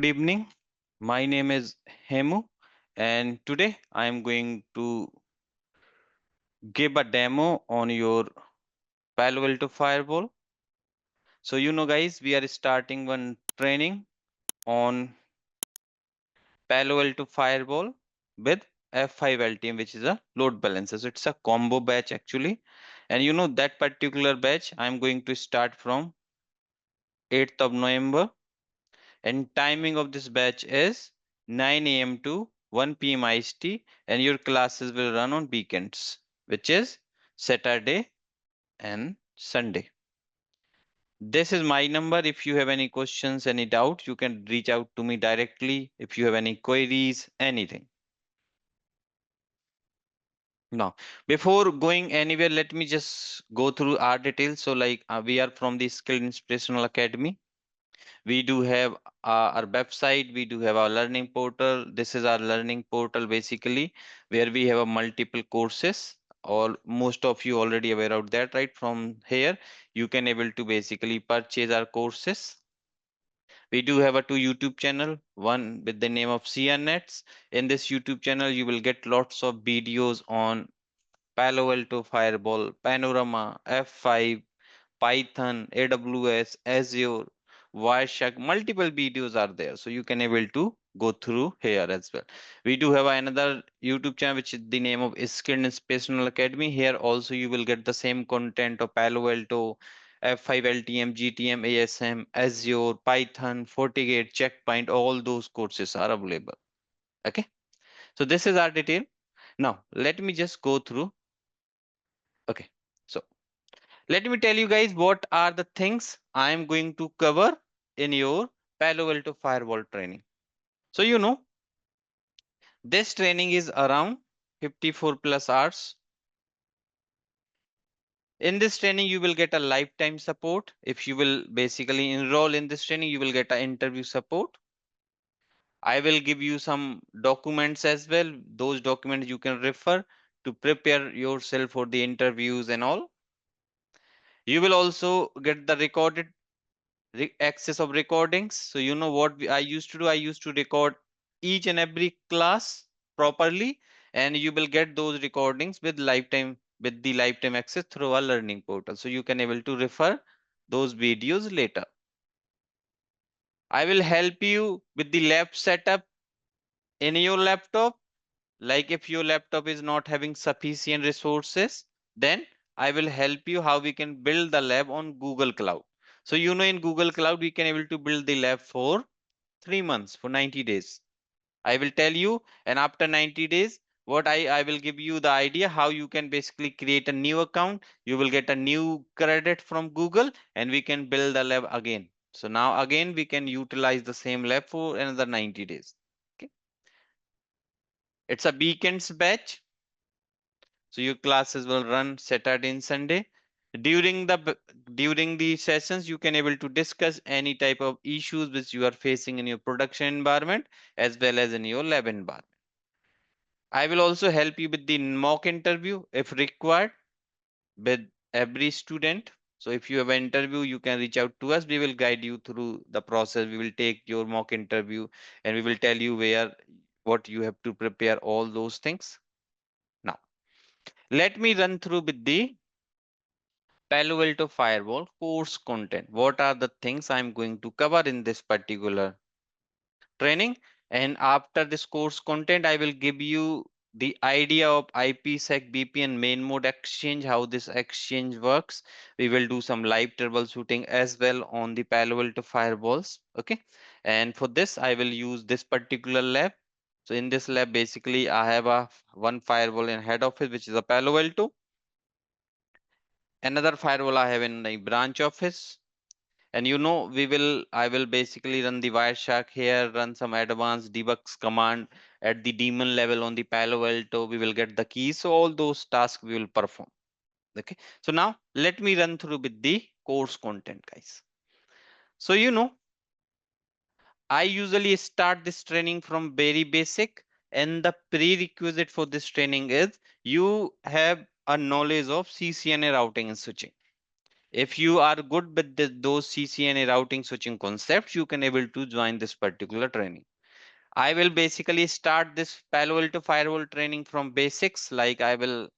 Good evening. My name is Hemu, and today I am going to give a demo on your Palo Alto Firewall. So, guys, we are starting one training on Palo Alto Firewall with F5 LTM, which is a load balancer. So, it's a combo batch actually. And that particular batch I'm going to start from 8th of November, and timing of this batch is 9 a.m. to 1 p.m. IST, and your classes will run on weekends, which is Saturday and Sunday. This is my number. If you have any questions, any doubt, you can reach out to me directly. If you have any queries, anything. Now, before going anywhere, let me just go through our details. So, like we are from the Skilled Inspirational Academy. We do have our website, we do have our learning portal. This is our learning portal basically, where we have a multiple courses. All most of you already aware of that, right? From here you can able to basically purchase our courses. We do have a two YouTube channel, one with the name of Sianets. In this YouTube channel you will get lots of videos on Palo Alto Firewall, Panorama, F5, Python, AWS, Azure, Wireshark, multiple videos are there. So you can able to go through here as well. We do have another YouTube channel, which is the name of Skilled Inspirational Academy. Here also you will get the same content of Palo Alto, F5 LTM, GTM, ASM, Azure, Python, FortiGate, Checkpoint, all those courses are available. Okay. So this is our detail. Now let me just go through. Okay. So let me tell you guys what are the things I am going to cover in your Palo Alto Firewall training. So this training is around 54 plus hours. In this training, you will get a lifetime support. If you will basically enroll in this training, you will get an interview support. I will give you some documents as well. Those documents you can refer to prepare yourself for the interviews and all. You will also get the recorded access of recordings. So you know what I used to do? I used to record each and every class properly, and you will get those recordings with the lifetime access through our learning portal. So you can able to refer those videos later. I will help you with the lab setup in your laptop. Like if your laptop is not having sufficient resources, then I will help you how we can build the lab on Google Cloud. So in Google Cloud, we can able to build the lab for 3 months, for 90 days. I will tell you, and after 90 days, what I will give you the idea how you can basically create a new account. You will get a new credit from Google, and we can build the lab again. So now again, we can utilize the same lab for another 90 days. Okay. It's a weekends batch. So your classes will run Saturday and Sunday. During the sessions, you can able to discuss any type of issues which you are facing in your production environment as well as in your lab environment. I will also help you with the mock interview if required with every student. So if you have an interview, you can reach out to us. We will guide you through the process. We will take your mock interview and we will tell you what you have to prepare, all those things. Now, let me run through with the Palo Alto Firewall course content. What are the things I'm going to cover in this particular training? And after this course content, I will give you the idea of IPsec VPN main mode exchange, how this exchange works. We will do some live troubleshooting as well on the Palo Alto firewalls. Okay. And for this, I will use this particular lab. So in this lab, basically, I have one firewall in head office, which is a Palo Alto. Another firewall I have in the branch office. And I will basically run the Wireshark here, run some advanced debugs command at the daemon level on the Palo Alto. We will get the keys. So all those tasks we will perform. Okay. So now let me run through with the course content, guys. So I usually start this training from very basic, and the prerequisite for this training is you have a knowledge of CCNA routing and switching. If you are good with those CCNA routing switching concepts, you can able to join this particular training. I will basically start this Palo Alto Firewall training from basics. Like I will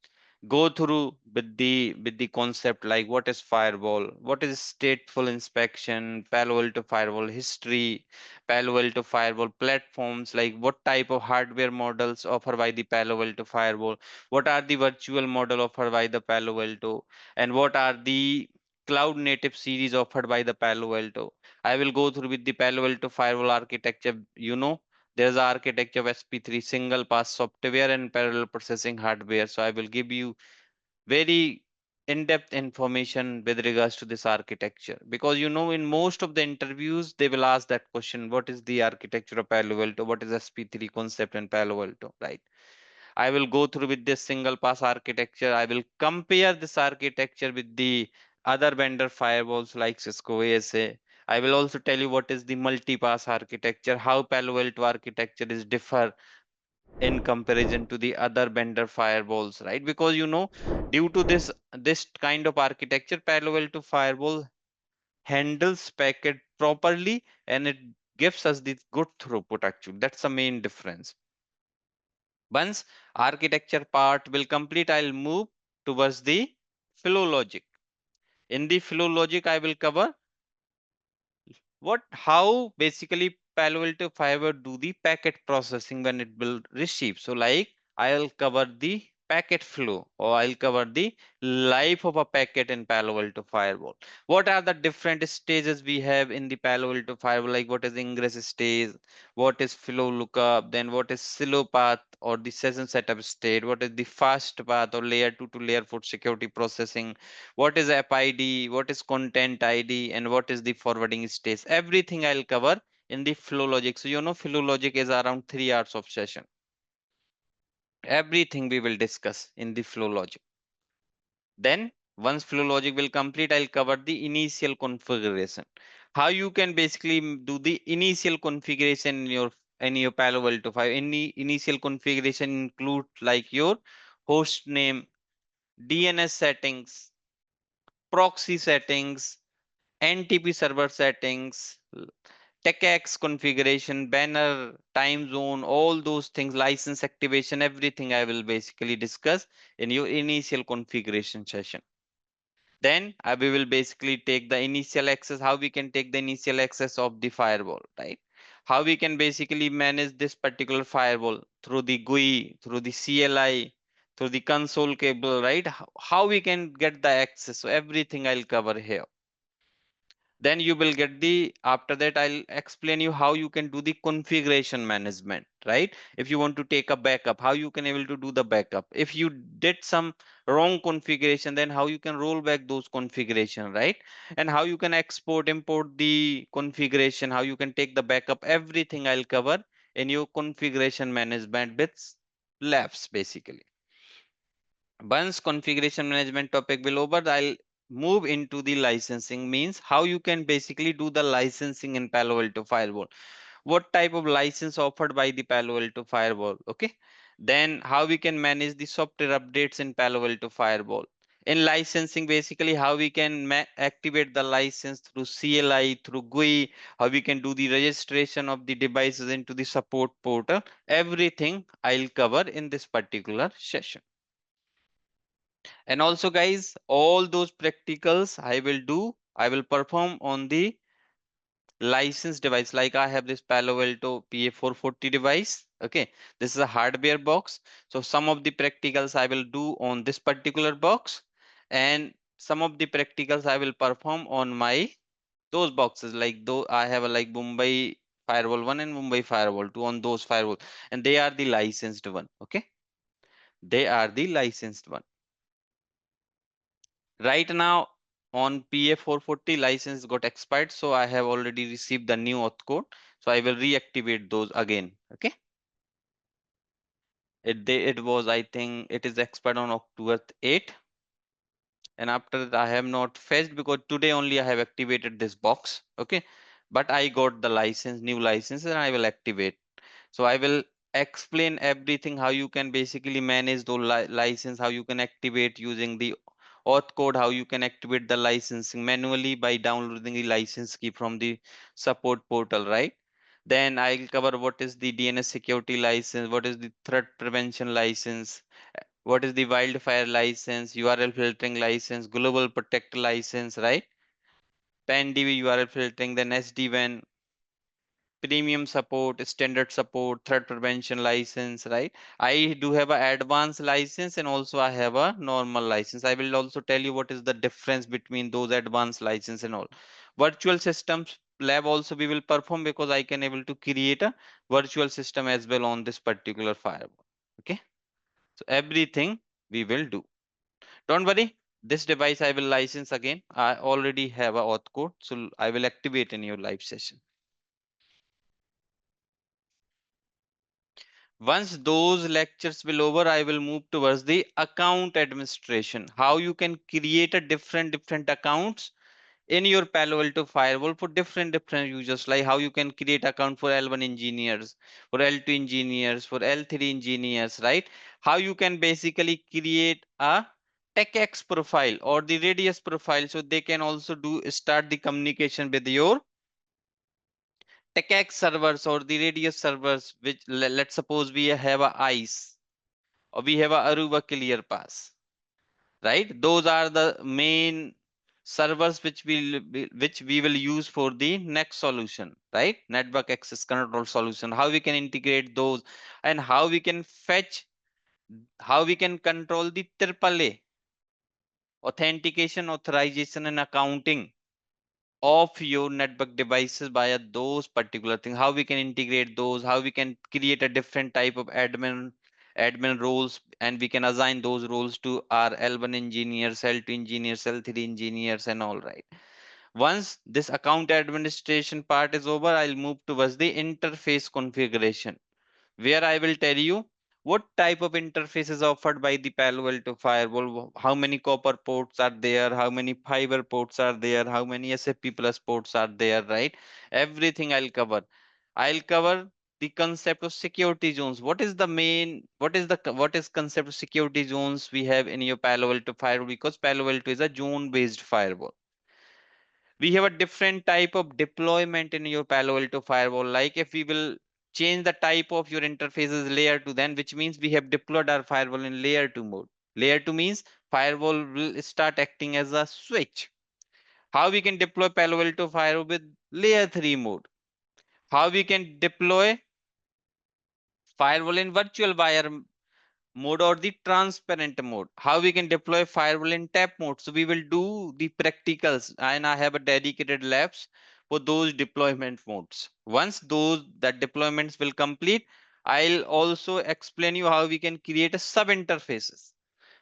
go through with the concept like what is firewall, what is stateful inspection, Palo Alto Firewall history, Palo Alto Firewall platforms, like what type of hardware models offered by the Palo Alto Firewall, what are the virtual model offered by the Palo Alto, and what are the cloud native series offered by the Palo Alto. I will go through with the Palo Alto Firewall architecture. There's architecture of SP3 single pass software and parallel processing hardware. So I will give you very in-depth information with regards to this architecture, because in most of the interviews they will ask that question, what is the architecture of Palo Alto, what is SP3 concept in Palo Alto, right? I will go through with this single pass architecture. I will compare this architecture with the other vendor firewalls like Cisco ASA. I will also tell you what is the multi-pass architecture, how Palo Alto architecture is differ in comparison to the other vendor firewalls, right? Because due to this kind of architecture, Palo Alto firewall handles packet properly and it gives us the good throughput. Actually, that's the main difference. Once architecture part will complete, I'll move towards the flow logic. In the flow logic, I will cover how basically Palo Alto Fiber do the packet processing when it will receive. So like I'll cover the packet flow, or I'll cover the life of a packet in Palo Alto Firewall. What are the different stages we have in the Palo Alto Firewall? Like what is ingress stage, what is flow lookup, then what is slow path or the session setup state, what is the fast path or layer 2 to layer 4 security processing, what is app ID, what is content ID, and what is the forwarding stage. Everything I'll cover in the flow logic. So flow logic is around 3 hours of session. Everything we will discuss in the flow logic. Then once flow logic will complete, I'll cover the initial configuration. How you can basically do the initial configuration in your Palo Alto 5. Any initial configuration include like your host name, DNS settings, proxy settings, NTP server settings, TechX configuration, banner, time zone, all those things, license activation, everything I will basically discuss in your initial configuration session. Then we will basically take the initial access, how we can take the initial access of the firewall, right? How we can basically manage this particular firewall through the GUI, through the CLI, through the console cable, right? How we can get the access. So everything I'll cover here. Then you will get the, after that I'll explain you how you can do the configuration management, right? If you want to take a backup, how you can able to do the backup. If you did some wrong configuration, then how you can roll back those configuration, right? And how you can export import the configuration, how you can take the backup, everything I'll cover in your configuration management with labs basically. Once configuration management topic will over, I'll move into the licensing, means how you can basically do the licensing in Palo Alto Firewall. What type of license offered by the Palo Alto Firewall? Okay. Then how we can manage the software updates in Palo Alto Firewall. In licensing, basically how we can activate the license through CLI, through GUI, how we can do the registration of the devices into the support portal. Everything I'll cover in this particular session. And also guys, all those practicals I will perform on the licensed device. Like I have this Palo Alto PA440 device. Okay, this is a hardware box. So some of the practicals I will do on this particular box, and some of the practicals I will perform on my those boxes. Like though I have a like Mumbai Firewall 1 and Mumbai Firewall 2 on those firewall, and they are the licensed one. Okay, they are the licensed one. Right now on PA440 license got expired, so I have already received the new auth code. So I will reactivate those again. Okay. It was, I think it is expired on October 8. And after that I have not fetched because today only I have activated this box. Okay. But I got the license, new license, and I will activate. So I will explain everything, how you can basically manage those license, how you can activate using the auth code, how you can activate the licensing manually by downloading the license key from the support portal, right? Then I'll cover what is the DNS security license, what is the threat prevention license, what is the wildfire license, URL filtering license, global protect license, right? 10 DB URL filtering, then SD-WAN, premium support, standard support, threat prevention license, right? I do have a advanced license and also I have a normal license. I will also tell you what is the difference between those advanced license and all. Virtual systems lab also we will perform because I can able to create a virtual system as well on this particular firewall. Okay, so everything we will do. Don't worry. This device I will license again. I already have a auth code, so I will activate in your live session. Once those lectures will over, I will move towards the account administration. How you can create a different accounts in your Palo Alto firewall for different users, like how you can create account for L1 engineers, for L2 engineers, for L3 engineers, right? How you can basically create a TechX profile or the radius profile so they can also do start the communication with your TechX servers or the radius servers, which let's suppose we have a ICE or we have a Aruba Clear Pass, right? Those are the main servers which we will use for the next solution, right? Network access control solution. How we can integrate those and how we can fetch, how we can control the AAA authentication, authorization, and accounting of your network devices via those particular things, how we can integrate those, how we can create a different type of admin roles, and we can assign those roles to our L1 engineers, L2 engineers, L3 engineers, and all, right? Once this account administration part is over, I'll move towards the interface configuration, where I will tell you what type of interface is offered by the Palo Alto Firewall, how many copper ports are there, how many fiber ports are there, how many SFP plus ports are there, right? Everything I'll cover. I'll cover the concept of security zones. What is the main, what is concept of security zones we have in your Palo Alto Firewall? Because Palo Alto is a zone based firewall. We have a different type of deployment in your Palo Alto firewall. Like if we will change the type of your interfaces layer 2, then which means we have deployed our firewall in layer 2 mode. Layer 2 means firewall will start acting as a switch. How we can deploy Palo Alto firewall with layer 3 mode? How we can deploy firewall in virtual wire mode or the transparent mode? How we can deploy firewall in tap mode? So we will do the practicals and I have a dedicated labs for those deployment modes. Once those that deployments will complete, I'll also explain you how we can create a sub interfaces,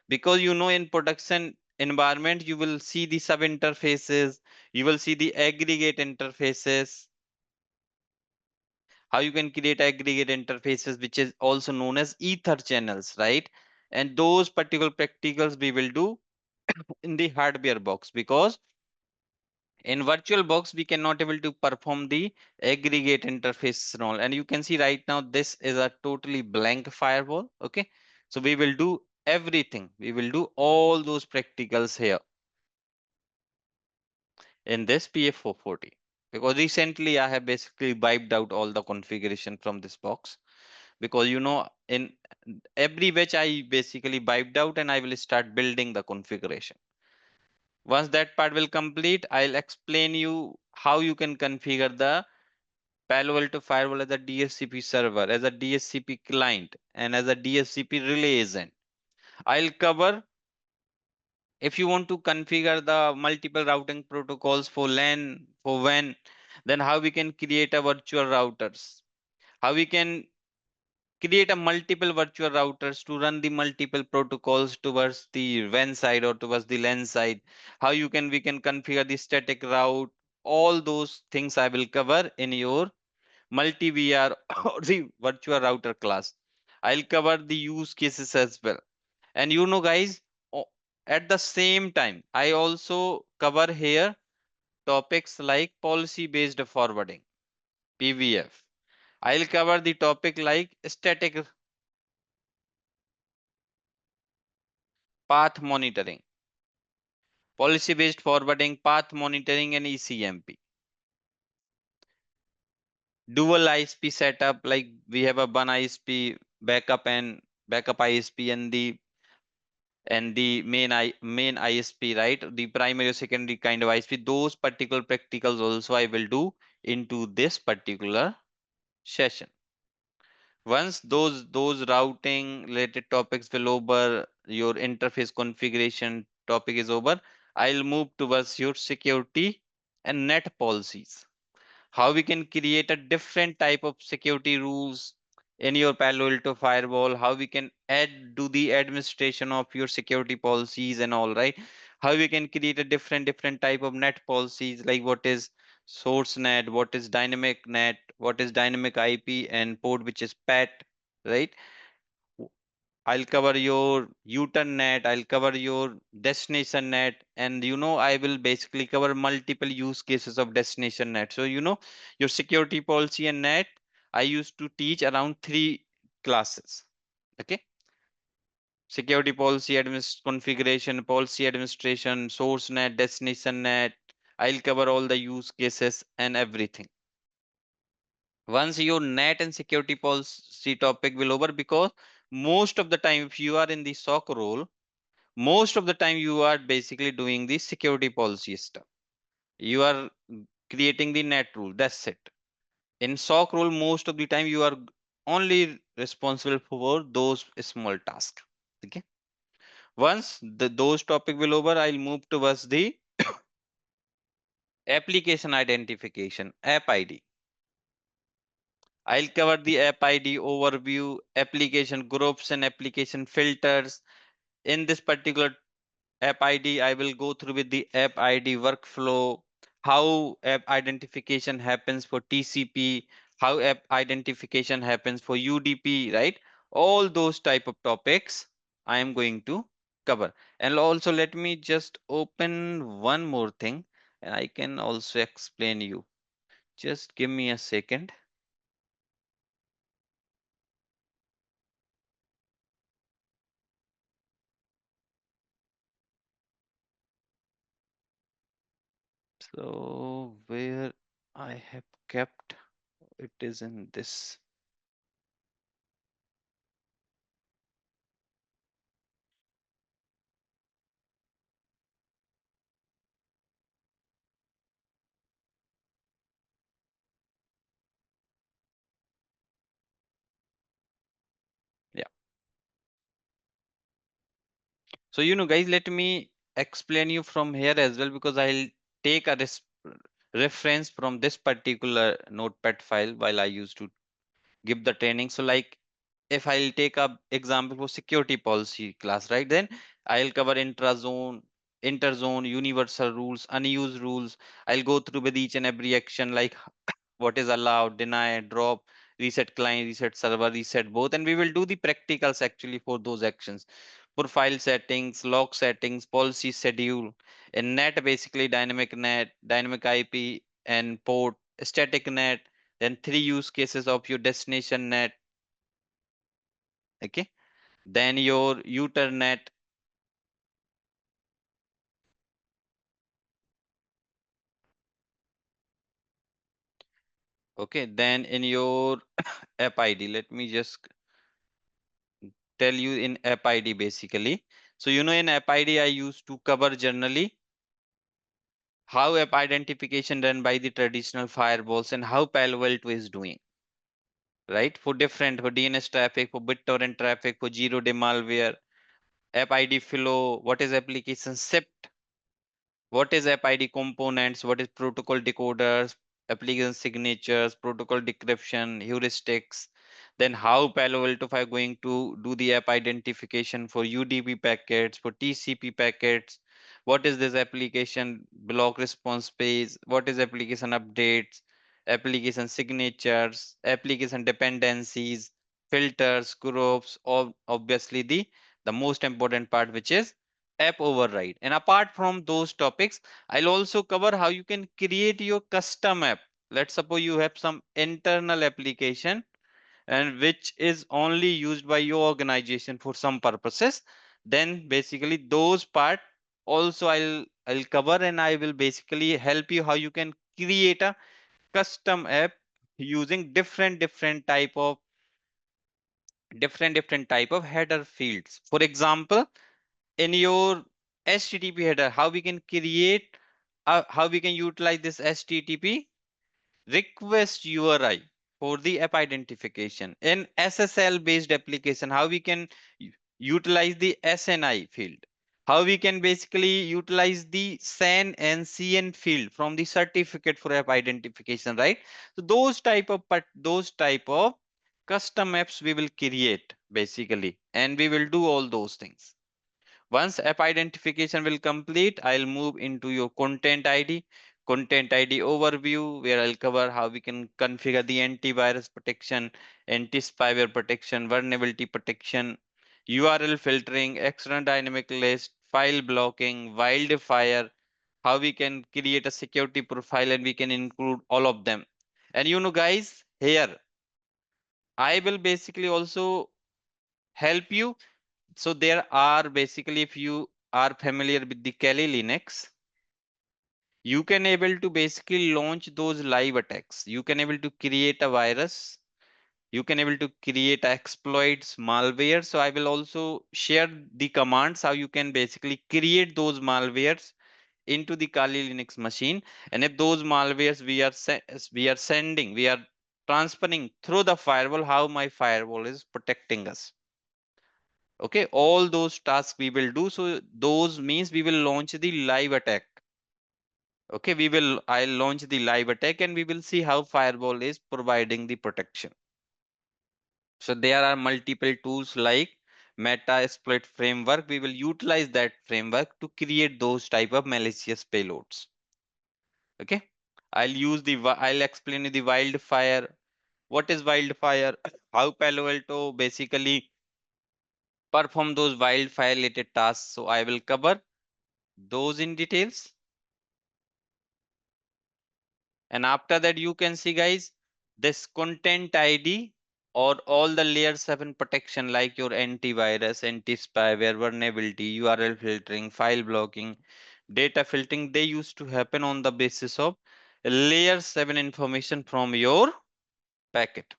because in production environment you will see the sub interfaces, you will see the aggregate interfaces, how you can create aggregate interfaces, which is also known as ether channels, right? And those particular practicals we will do in the hardware box, because in virtual box we cannot able to perform the aggregate interface and all. And you can see right now this is a totally blank firewall. Okay, so we will do everything, we will do all those practicals here in this PF440, because recently I have basically wiped out all the configuration from this box, because in every batch I basically wiped out and I will start building the configuration. Once that part will complete, I'll explain you how you can configure the Palo Alto firewall as a DHCP server, as a DHCP client, and as a DHCP relay agent. I'll cover if you want to configure the multiple routing protocols for LAN, for WAN, then how we can create a virtual routers, how we can create a multiple virtual routers to run the multiple protocols towards the WAN side or towards the LAN side. How we can configure the static route. All those things I will cover in your multi VR or the virtual router class. I'll cover the use cases as well. And guys, at the same time, I also cover here topics like policy based forwarding, PVF. I'll cover the topic like static path monitoring. Policy based forwarding, path monitoring, and ECMP. Dual ISP setup, like we have a one ISP backup and backup ISP and the main ISP, right? The primary or secondary kind of ISP. Those particular practicals also I will do into this particular session. Once those routing related topics will over, your interface configuration topic is over, I'll move towards your security and net policies. How we can create a different type of security rules in your Palo Alto firewall, how we can add do the administration of your security policies and all, right? How we can create a different type of net policies, like what is source net, what is dynamic net, what is dynamic IP and port which is PAT, right? I'll cover your U-turn net, I'll cover your destination net, and I will basically cover multiple use cases of destination net. So, your security policy and net, I used to teach around 3 classes. Okay. Security policy configuration, policy administration, source net, destination net. I'll cover all the use cases and everything. Once your net and security policy topic will over, because most of the time if you are in the SOC role, most of the time you are basically doing the security policy stuff. You are creating the net rule, that's it. In SOC role, most of the time you are only responsible for those small tasks. Okay. Once those topic will over, I'll move towards the application identification, app ID. I'll cover the app ID overview, application groups and application filters. In this particular app ID, I will go through with the app ID workflow, how app identification happens for TCP, how app identification happens for UDP, right? All those type of topics I am going to cover. And also let me just open one more thing and I can also explain you. Just give me a second. So where I have kept, it is in this. Yeah. So, guys, let me explain you from here as well, because I'll take a reference from this particular notepad file while I used to give the training. So like if I'll take a example for security policy class, right? Then I'll cover intrazone, interzone, universal rules, unused rules. I'll go through with each and every action, like what is allowed, deny, drop, reset client, reset server, reset both. And we will do the practicals actually for those actions. For file settings, log settings, policy schedule, and net, basically dynamic net, dynamic IP and port, static net, then 3 use cases of your destination net. Okay. Then your U-turn net. Okay. Then in your app ID, let me just tell you in app ID basically. So, in app ID, I used to cover generally how app identification done by the traditional firewalls and how Palo Alto is doing, right? For DNS traffic, for BitTorrent traffic, for zero-day malware, app ID flow, what is application SIPT, what is app ID components, what is protocol decoders, application signatures, protocol decryption, heuristics, then how Palo Alto are going to do the app identification for UDP packets, for TCP packets, what is this application block response page, what is application updates, application signatures, application dependencies, filters, groups, obviously the most important part, which is app override. And apart from those topics, I'll also cover how you can create your custom app. Let's suppose you have some internal application and which is only used by your organization for some purposes. Then basically those part also I'll I'll cover, and I will basically help you how you can create a custom app using different type of header fields. For example, in your HTTP header, how we can create, how we can utilize this HTTP request URI for the app identification. In SSL based application, how we can utilize the SNI field, how we can basically utilize the SAN and CN field from the certificate for app identification, right? So those type of custom apps we will create basically, and we will do all those things. Once app identification will complete, I'll move into your content ID overview, where I'll cover how we can configure the antivirus protection, anti-spyware protection, vulnerability protection, URL filtering, external dynamic list, file blocking, wildfire, how we can create a security profile, and we can include all of them. And guys, here I will basically also help you. So there are basically, if you are familiar with the Kali Linux, you can able to basically launch those live attacks. You can able to create a virus. You can able to create exploits, malware. So I will also share the commands how you can basically create those malwares into the Kali Linux machine. And if those malwares we are transferring through the firewall, how my firewall is protecting us. Okay, all those tasks we will do. So those means we will launch the live attack. Okay, I'll launch the live attack, and we will see how firewall is providing the protection. So there are multiple tools like Metasploit framework. We will utilize that framework to create those type of malicious payloads. Okay, I'll explain you the wildfire. What is wildfire? How Palo Alto basically perform those wildfire related tasks. So I will cover those in details. And after that, you can see, guys, this content ID or all the layer 7 protection like your antivirus, anti-spyware, vulnerability, URL filtering, file blocking, data filtering, they used to happen on the basis of layer 7 information from your packet.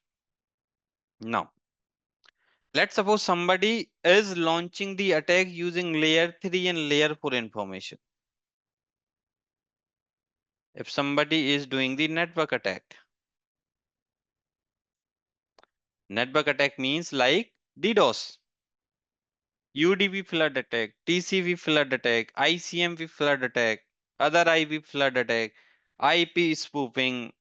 Now, let's suppose somebody is launching the attack using layer 3 and layer 4 information. If somebody is doing the network attack means like DDoS, UDP flood attack, TCP flood attack, ICMP flood attack, other IP flood attack, IP spoofing.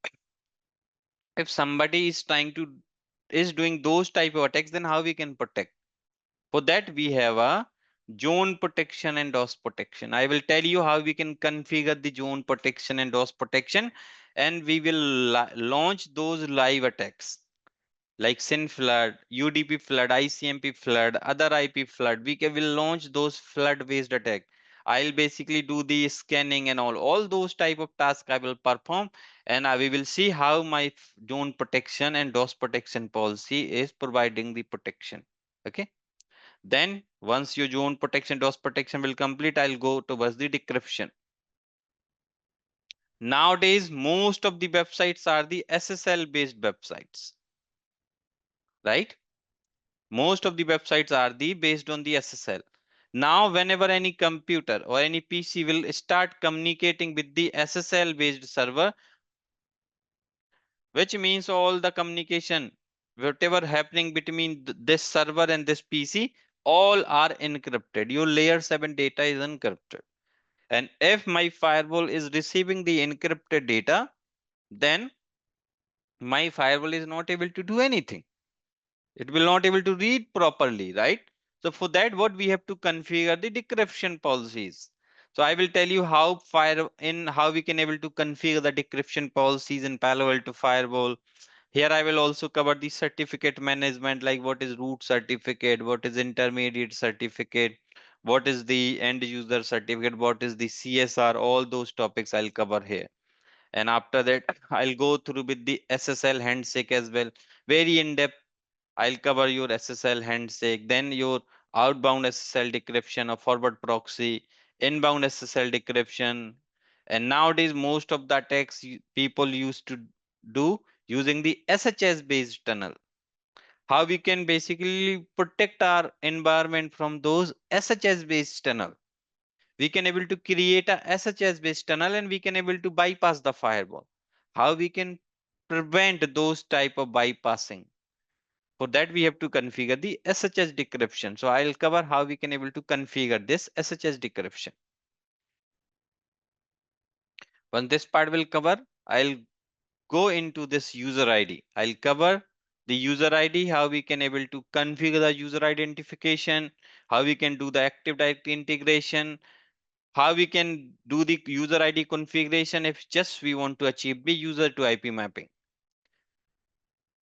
If somebody is doing those type of attacks, then how we can protect? For that, we have a zone protection and DOS protection. I will tell you how we can configure the zone protection and DOS protection, and we will launch those live attacks like SYN flood, UDP flood, ICMP flood, other IP flood. Will launch those flood based attack. I'll basically do the scanning and all those type of tasks I will perform, and we will see how my zone protection and DOS protection policy is providing the protection. Okay. Then once your zone protection, DOS protection will complete, I'll go towards the decryption. Nowadays, most of the websites are the SSL based websites, right? Most of the websites are the based on the SSL. Now, whenever any computer or any PC will start communicating with the SSL based server, which means all the communication, whatever happening between this server and this PC, all are encrypted. Your layer 7 data is encrypted. And if my firewall is receiving the encrypted data, then my firewall is not able to do anything. It will not able to read properly, right? So for that, what we have to configure the decryption policies. So I will tell you how we can able to configure the decryption policies in Palo Alto Firewall. Here I will also cover the certificate management, like what is root certificate, what is intermediate certificate, what is the end user certificate, what is the CSR, all those topics I'll cover here. And after that, I'll go through with the SSL handshake as well, very in depth. I'll cover your SSL handshake, then your outbound SSL decryption or forward proxy, inbound SSL decryption. And nowadays, most of the attacks people used to do using the SHS based tunnel. How we can basically protect our environment from those SHS based tunnel. We can able to create a SHS based tunnel and we can able to bypass the firewall. How we can prevent those type of bypassing? For that, we have to configure the SHS decryption. So I'll cover how we can able to configure this SHS decryption. Once this part will cover, I'll go into this user ID. I'll cover the user ID, how we can able to configure the user identification, how we can do the Active Directory integration, how we can do the user ID configuration if just we want to achieve the user to IP mapping.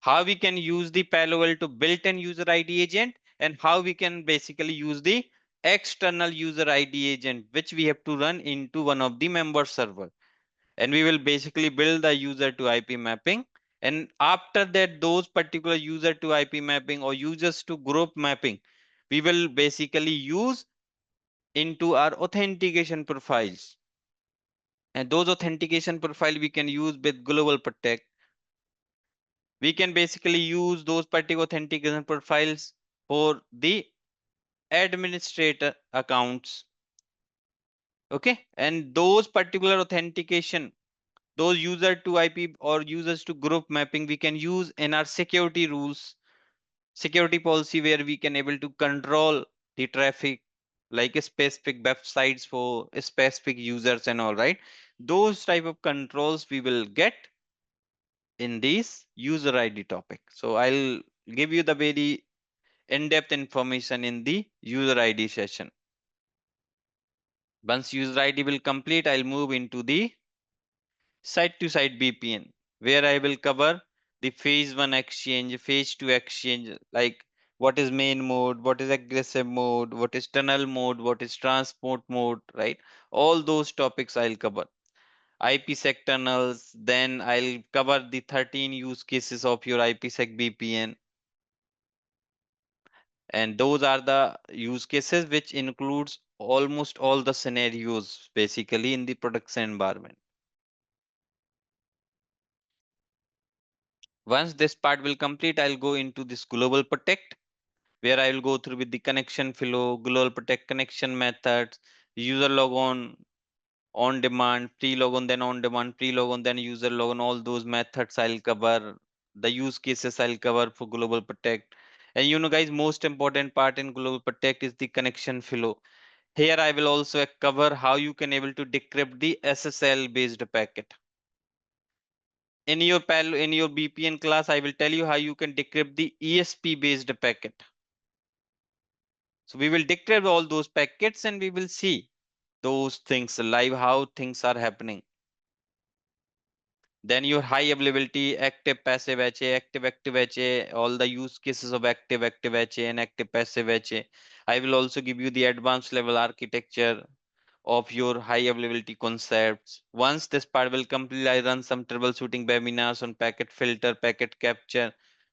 How we can use the Palo Alto built-in user ID agent, and how we can basically use the external user ID agent, which we have to run into one of the member server. And we will basically build the user to IP mapping. And after that, those particular user to IP mapping or users to group mapping, we will basically use into our authentication profiles. And those authentication profile we can use with global protect. We can basically use those particular authentication profiles for the administrator accounts. Okay, and those particular authentication, those user to IP or users to group mapping, we can use in our security rules, security policy, where we can able to control the traffic, like a specific websites for specific users and all, right? Those type of controls we will get in this user ID topic. So I'll give you the very in-depth information in the user ID session. Once user ID will complete, I'll move into the site-to-site VPN, where I will cover the phase 1 exchange, phase 2 exchange, like what is main mode, what is aggressive mode, what is tunnel mode, what is transport mode, right? All those topics I'll cover. IPsec tunnels, then I'll cover the 13 use cases of your IPsec VPN. And those are the use cases which includes almost all the scenarios basically in the production environment. Once this part will complete, I'll go into this global protect, where I will go through with the connection flow, global protect connection methods, user logon, on demand, pre-logon, then on demand, pre-logon, then user logon, all those methods I'll cover. The use cases I'll cover for global protect. And you know, guys, most important part in global protect is the connection flow. Here I will also cover how you can able to decrypt the SSL based packet. In your VPN class, I will tell you how you can decrypt the ESP based packet. So we will decrypt all those packets and we will see those things live, how things are happening. Then your high availability, active passive HA, active HA, all the use cases of active HA and active passive HA. I will also give you the advanced level architecture of your high availability concepts. Once this part will complete, I run some troubleshooting webinars on packet filter, packet capture,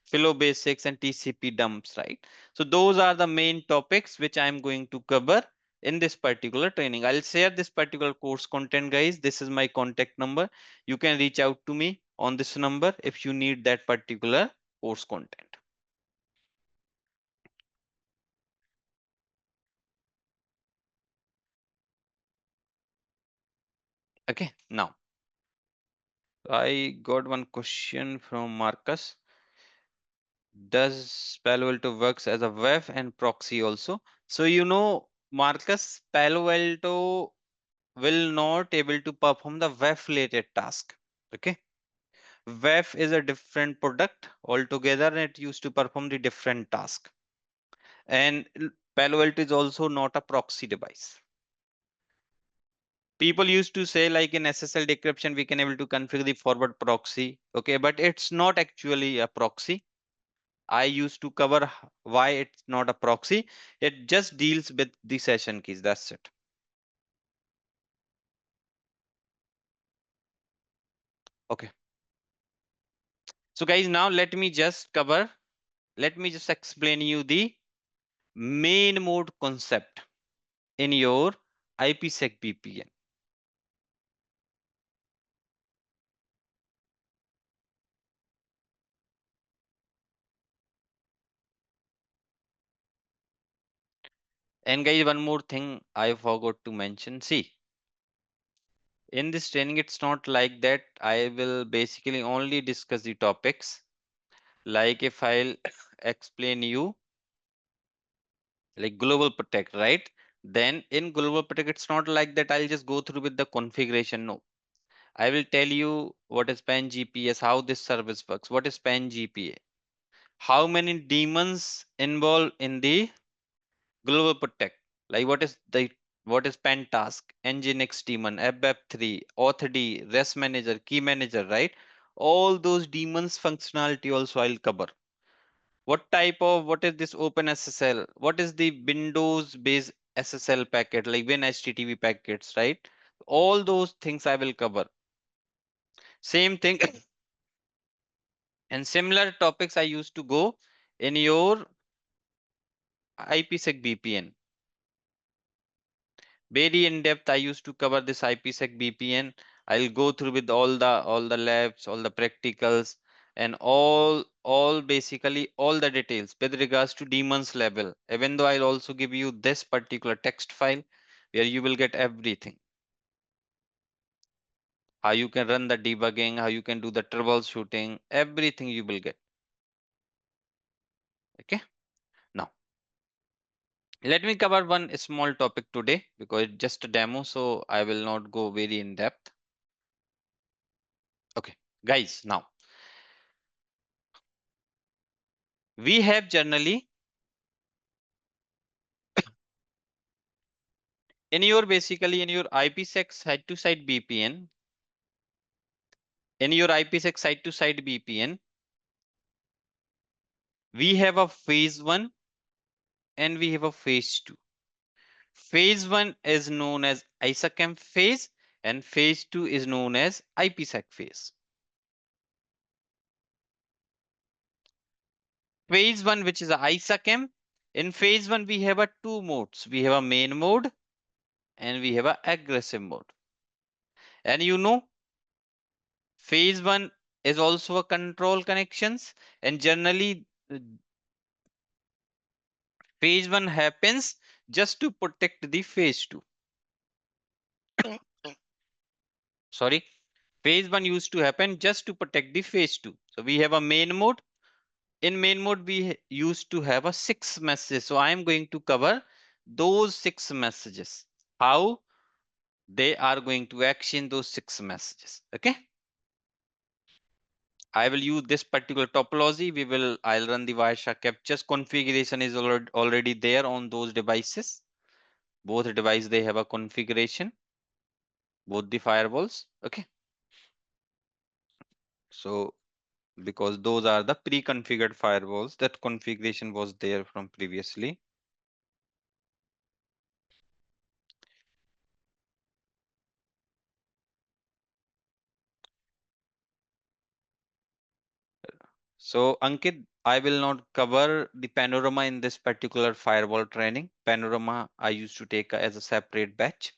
flow basics, and TCP dumps, right? So those are the main topics which I'm going to cover in this particular training. I'll share this particular course content, guys. This is my contact number. You can reach out to me on this number if you need that particular course content. Okay, now I got one question from Marcus. Does Palo Alto works as a WAF and proxy also? So you know, Marcus, Palo Alto will not able to perform the WAF related task. Okay, WAF is a different product altogether, and it used to perform the different task. And Palo Alto is also not a proxy device. People used to say, like in SSL decryption, we can able to configure the forward proxy. Okay, but it's not actually a proxy. I used to cover why it's not a proxy. It just deals with the session keys. That's it. Okay. So guys, now let me just explain you the main mode concept in your IPsec VPN. And guys, one more thing I forgot to mention. See, in this training, it's not like that I will basically only discuss the topics. Like if I'll explain you like global protect, right? Then in global protect, it's not like that I'll just go through with the configuration. No, I will tell you what is PAN GPS, how this service works, what is PAN GPA, how many demons involved in the global protect, like what is PAN task, Nginx daemon, FBAP3, authd, rest manager, key manager, right? All those demons functionality also I'll cover. What is this OpenSSL? What is the Windows based SSL packet like WinHTTP packets, right? All those things I will cover. Same thing and similar topics I used to go in your IPsec VPN. Very in depth I used to cover this IPsec VPN. I'll go through with all the labs, all the practicals, and all basically all the details with regards to demons level. Even though I'll also give you this particular text file where you will get everything. How you can run the debugging, how you can do the troubleshooting, everything you will get. Okay. Now let me cover one small topic today because it's just a demo, so I will not go very in depth. Okay, guys, now we have generally in your basically in your IPsec side to side VPN, in your IPsec side to side VPN, we have a phase 1 and we have a phase 2. Phase 1 is known as ISACAM phase and phase 2 is known as IPsec phase. Phase 1, which is a ISACAM, in phase 1 we have a two modes. We have a main mode and we have a aggressive mode. And you know, phase 1 is also a control connections, and generally phase 1 happens just to protect the phase 2. Sorry, phase 1 used to happen just to protect the phase 2. So we have a main mode. In main mode, we used to have a 6 messages. So I am going to cover those 6 messages, how they are going to action those 6 messages. Okay. I will use this particular topology. I'll run the Wireshark captures. Configuration is already there on those devices. Both devices, they have a configuration, both the firewalls. Okay. So because those are the pre-configured firewalls, that configuration was there from previously. So Ankit, I will not cover the panorama in this particular firewall training. Panorama I used to take as a separate batch.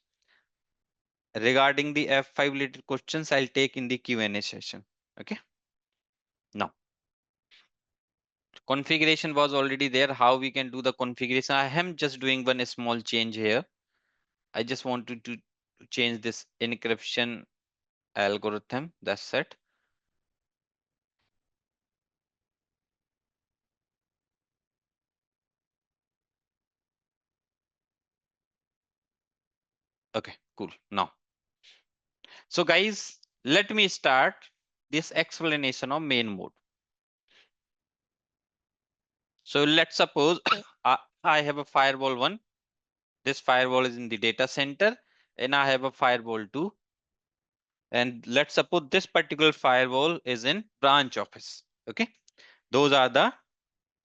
Regarding the F5 related questions, I'll take in the Q&A session. Okay. Now, configuration was already there. How we can do the configuration? I am just doing one small change here. I just wanted to change this encryption algorithm. That's it. Okay, cool. Now, so guys, let me start this explanation of main mode. So let's suppose I have a firewall 1. This firewall is in the data center and I have a firewall 2. And let's suppose this particular firewall is in branch office. Okay. Those are the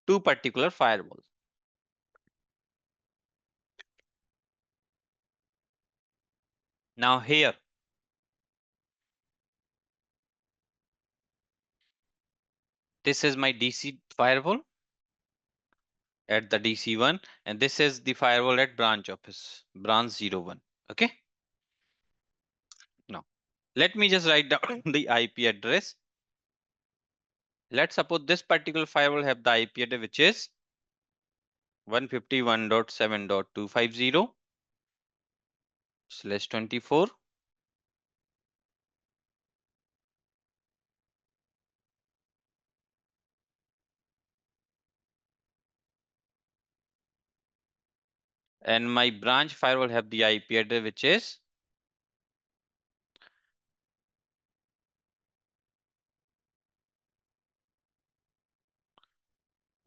two particular firewalls. Now here, this is my DC firewall at the DC1, and this is the firewall at branch office, branch 01. Okay. Now, let me just write down the IP address. Let's suppose this particular firewall have the IP address which is 151.7.250/24. And my branch firewall have the IP address which is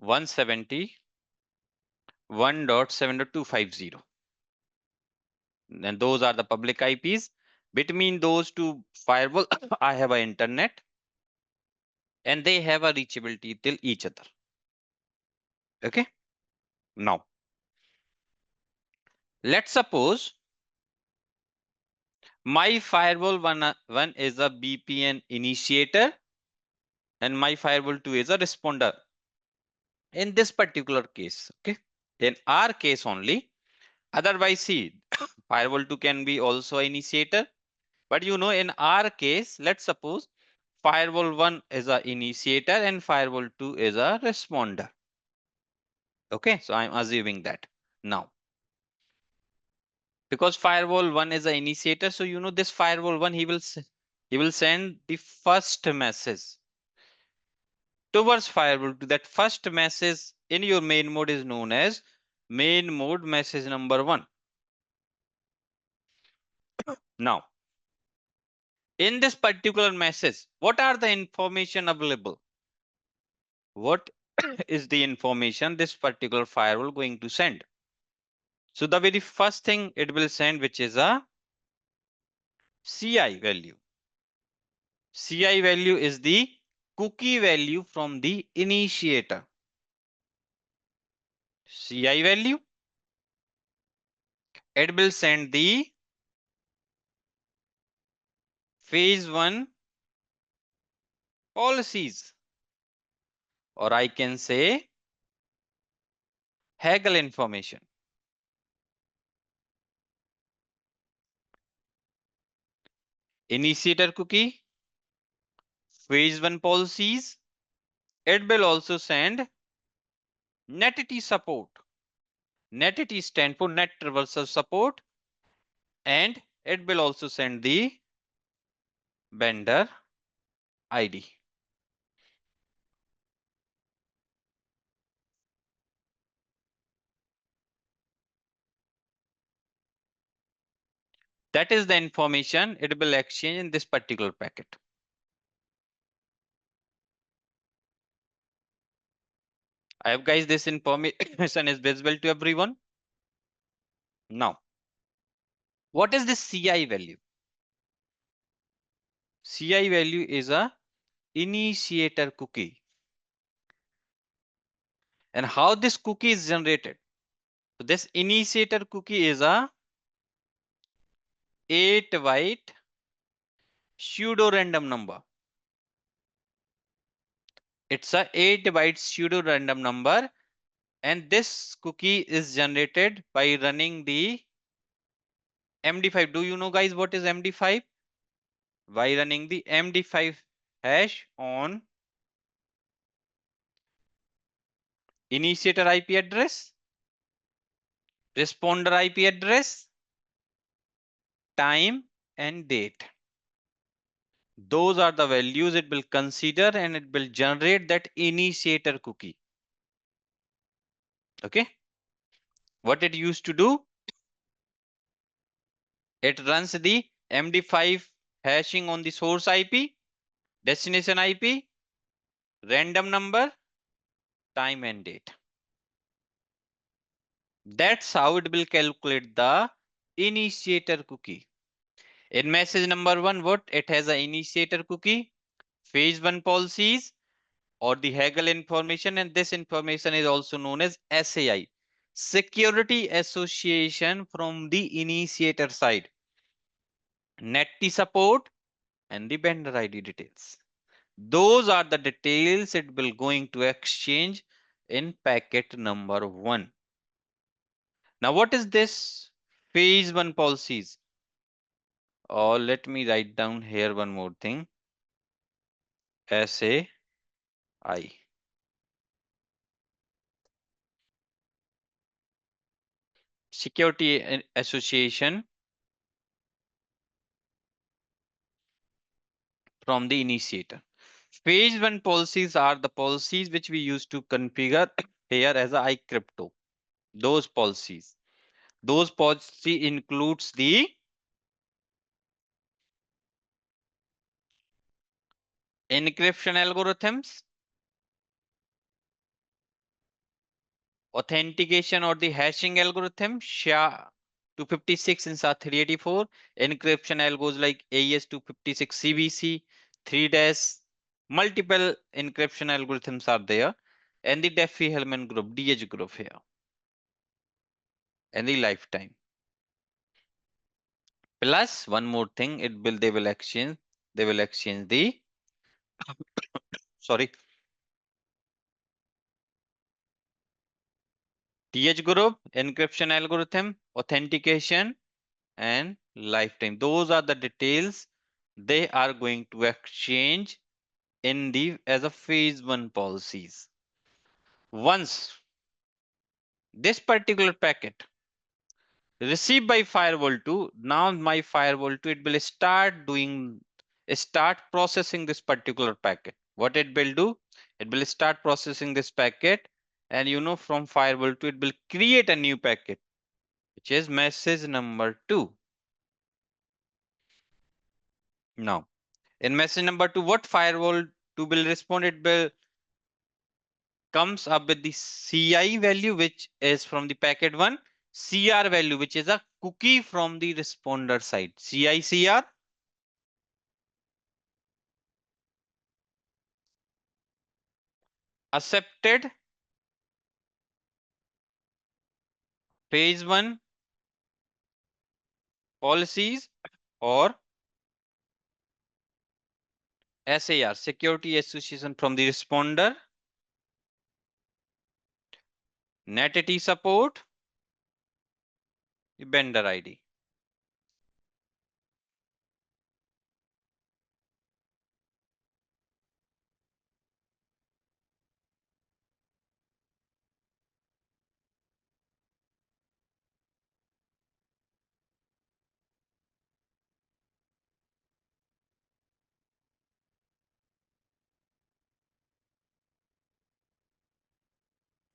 171.7.250. And those are the public IPs. Between those two firewall, I have an internet and they have a reachability till each other. Okay. Now, let's suppose my firewall one is a BPN initiator and my firewall 2 is a responder. In this particular case, okay, in our case only, otherwise see, firewall 2 can be also initiator, but you know, in our case, let's suppose firewall 1 is a initiator and firewall 2 is a responder. Okay, so I'm assuming that now. Because firewall 1 is an initiator, so you know this firewall 1 he will send the first message towards firewall 2. That first message in your main mode is known as main mode message number 1. Now, in this particular message, what are the information available? What is the information this particular firewall going to send? So the very first thing it will send, which is a CI value. CI value is the cookie value from the initiator. CI value. It will send the phase 1 policies, or I can say Haggle information. Initiator cookie, phase 1 policies. It will also send NetT support. NetT stand for net traversal support, and it will also send the vendor ID. That is the information it will exchange in this particular packet. I have guys, this information is visible to everyone. Now, what is this CI value? CI value is a initiator cookie. And how this cookie is generated? So this initiator cookie is a 8-byte pseudo random number. It's a 8-byte pseudo random number, and this cookie is generated by running the MD5. Do you know guys what is MD5? By running the MD5 hash on initiator IP address, responder IP address, time and date. Those are the values it will consider and it will generate that initiator cookie. Okay. What it used to do? It runs the MD5 hashing on the source IP, destination IP, random number, time and date. That's how it will calculate the initiator cookie. In message number 1, what? It has an initiator cookie, phase 1 policies, or the Haggle information, and this information is also known as SAI, Security Association from the initiator side, NetT support, and the vendor ID details. Those are the details it will going to exchange in packet number 1. Now, what is this phase one policies. Or let me write down here one more thing. SAI. Security Association from the initiator. Phase one policies are the policies which we use to configure here as a iCrypto. Those policies. Those policy includes the encryption algorithms, authentication or the hashing algorithm, SHA-256 and SHA-384, encryption algos like AES-256 CBC, 3-dash, multiple encryption algorithms are there, and the Diffie-Hellman group, DH group here, and the lifetime. Plus one more thing, they will exchange the sorry, TH group, encryption algorithm, authentication, and lifetime. Those are the details they are going to exchange in the as a phase one policies. Once this particular packet received by firewall 2, now my firewall 2 it will start processing this particular packet. What it will do? It will start processing this packet, and from firewall 2 it will create a new packet, which is message number 2. Now, in message number 2, what firewall 2 will respond? It will comes up with the CI value, which is from the packet 1, CR value, which is a cookie from the responder side. CI CR. Accepted phase 1 policies, or SAR, security association from the responder, NetAT support, the vendor ID.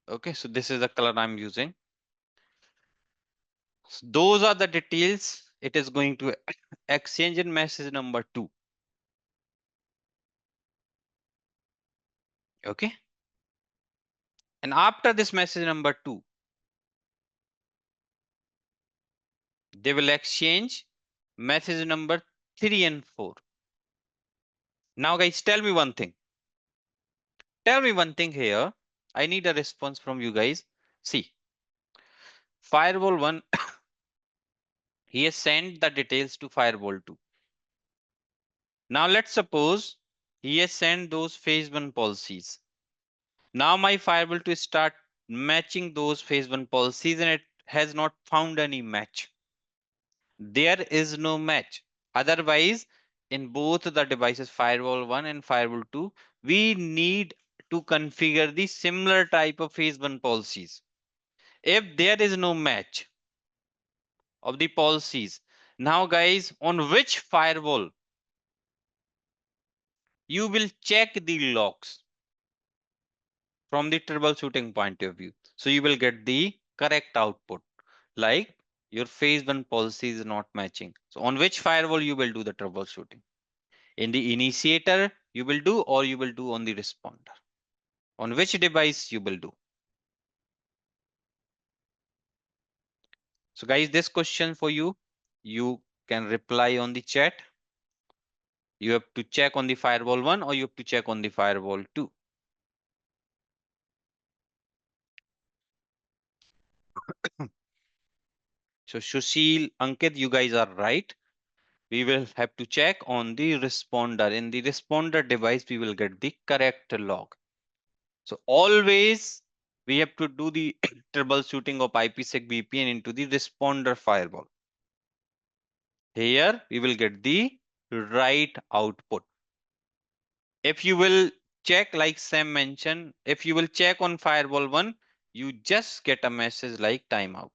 Okay, so this is the color I'm using. So those are the details it is going to exchange in message number 2. Okay. And after this message number 2, they will exchange message number 3 and 4. Now, guys, tell me one thing. Tell me one thing here. I need a response from you guys. See, firewall 1, he has sent the details to firewall 2. Now, let's suppose he has sent those phase 1 policies. Now, my firewall to start matching those phase 1 policies, and it has not found any match. There is no match. Otherwise, in both the devices, firewall 1 and firewall 2, we need to configure the similar type of phase 1 policies. If there is no match of the policies, now guys, on which firewall you will check the logs from the troubleshooting point of view. So you will get the correct output, like your phase 1 policy is not matching. So on which firewall you will do the troubleshooting? In the initiator you will do, or you will do on the responder? On which device you will do? So guys, this question for you, you can reply on the chat. You have to check on the firewall 1, or you have to check on the firewall 2. So Sushil, Ankit, you guys are right. We will have to check on the responder. In the responder device, we will get the correct log. So always we have to do the troubleshooting of IPsec VPN into the responder firewall. Here we will get the right output. If you will check, like Sam mentioned, if you will check on firewall 1, you just get a message like timeout.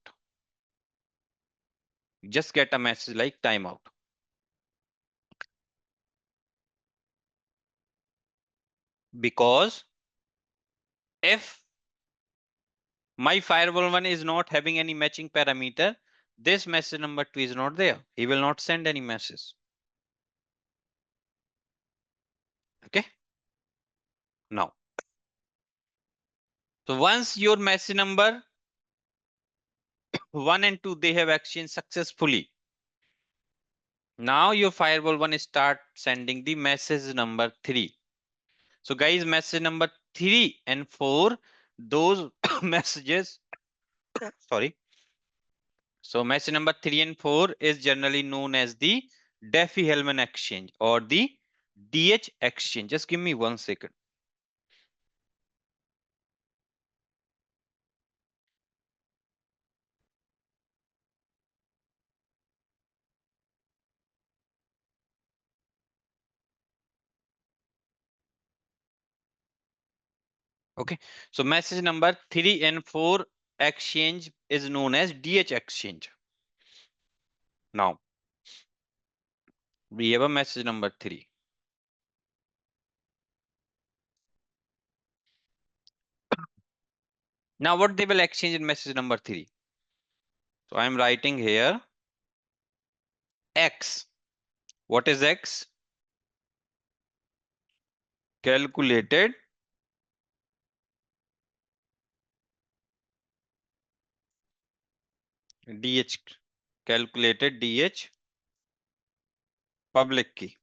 You just get a message like timeout. Because if my firewall 1 is not having any matching parameter, this message number 2 is not there. He will not send any message. Okay. Now, so once your message number 1 and 2, they have exchanged successfully. Now your firewall 1 start sending the message number 3. So guys, message number 3 and 4, those messages, sorry. So message number 3 and 4 is generally known as the Diffie-Hellman exchange or the DH exchange. Just give me 1 second. Okay. So message number 3 and 4 exchange is known as DH exchange. Now we have a message number 3. Now what they will exchange in message number 3? So I am writing here X. What is X? Calculated DH, calculated DH public key.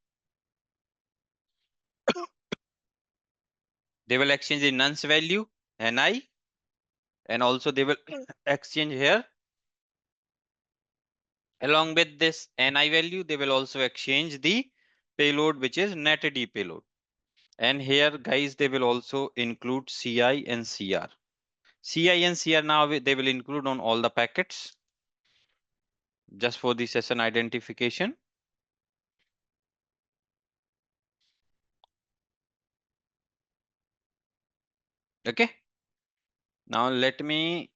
They will exchange the nonce value, NI, and also they will exchange here. Along with this NI value, they will also exchange the payload, which is netd payload. And here, guys, they will also include CI and CR. CI and CR now they will include on all the packets just for the session identification. Okay. Now let me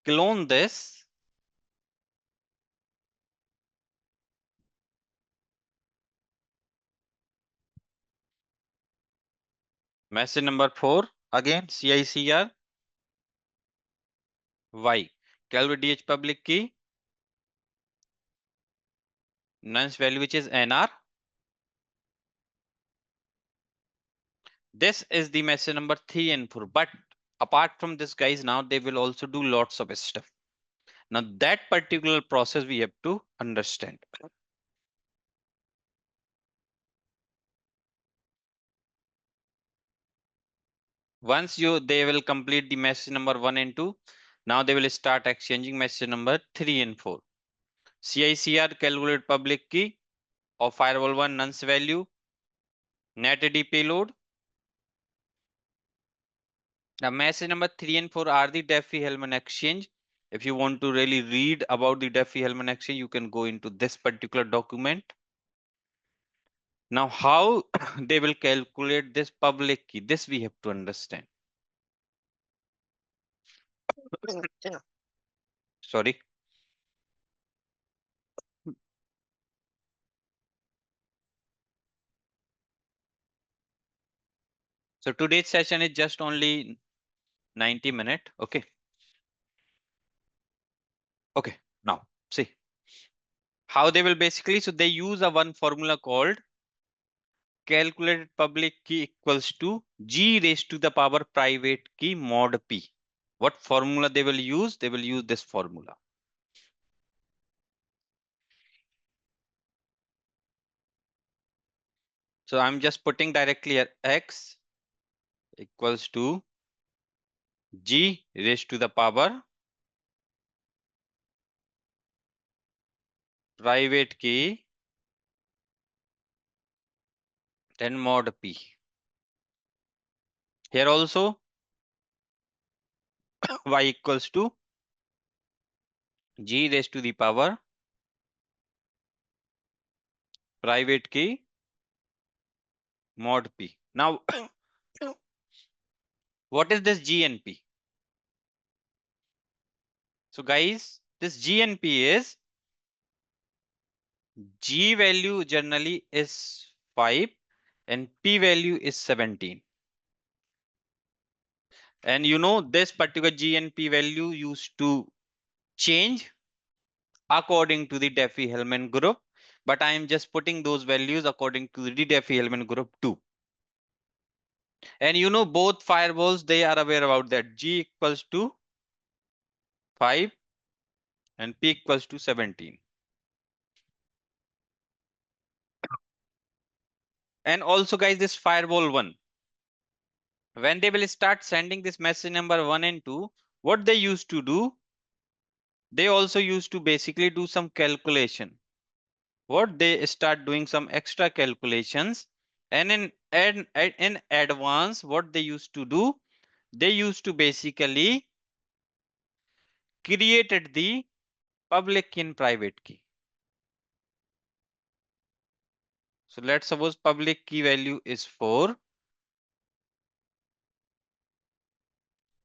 clone this. Message number 4, again CICR, Y, calculate DH public key, nonce value which is NR. This is the message number 3 and 4. But apart from this, guys, now they will also do lots of stuff. Now that particular process we have to understand. Once they will complete the message number 1 and 2, now they will start exchanging message number 3 and 4. CICR, calculate public key of firewall 1 nonce value, netd payload. Now message number 3 and 4 are the Diffie-Hellman exchange. If you want to really read about the Diffie-Hellman exchange, you can go into this particular document. Now how they will calculate this public key, this we have to understand. Sorry. So today's session is just only 90 minutes. Okay. Okay. Now see how they will basically, so they use a one formula called calculated public key equals to G raised to the power private key mod P. What formula they will use? They will use this formula. So I'm just putting directly here X equals to G raised to the power private key then mod P. Here also y equals to g raised to the power private key mod p. Now, what is this g and p? So guys, this g and p is g value generally is 5 and p value is 17. And you know this particular g and p value used to change according to the Diffie-Hellman group, but I am just putting those values according to the Diffie-Hellman group too. And you know both firewalls, they are aware about that g equals to 5 and p equals to 17. And also guys, this firewall 1, when they will start sending this message number 1 and 2, what they used to do, they also used to basically do some calculation. What they start doing some extra calculations, and in advance, what they used to do, they used to basically created the public key and private key. So let's suppose public key value is 4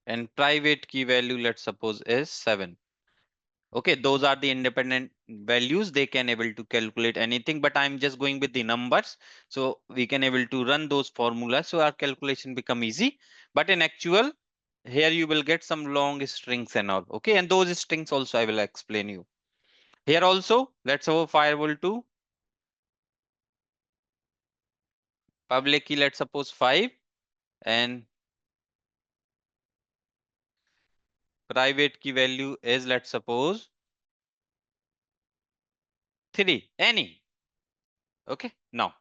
and private key value, let's suppose, is 7. Okay, those are the independent values. They can able to calculate anything, but I'm just going with the numbers. So we can able to run those formulas. So our calculation become easy. But in actual, here you will get some long strings and all. Okay, and those strings also I will explain you. Here also, let's have a firewall 2. Public key, let's suppose 5. And private key value is, let's suppose, 3. Any. Okay, now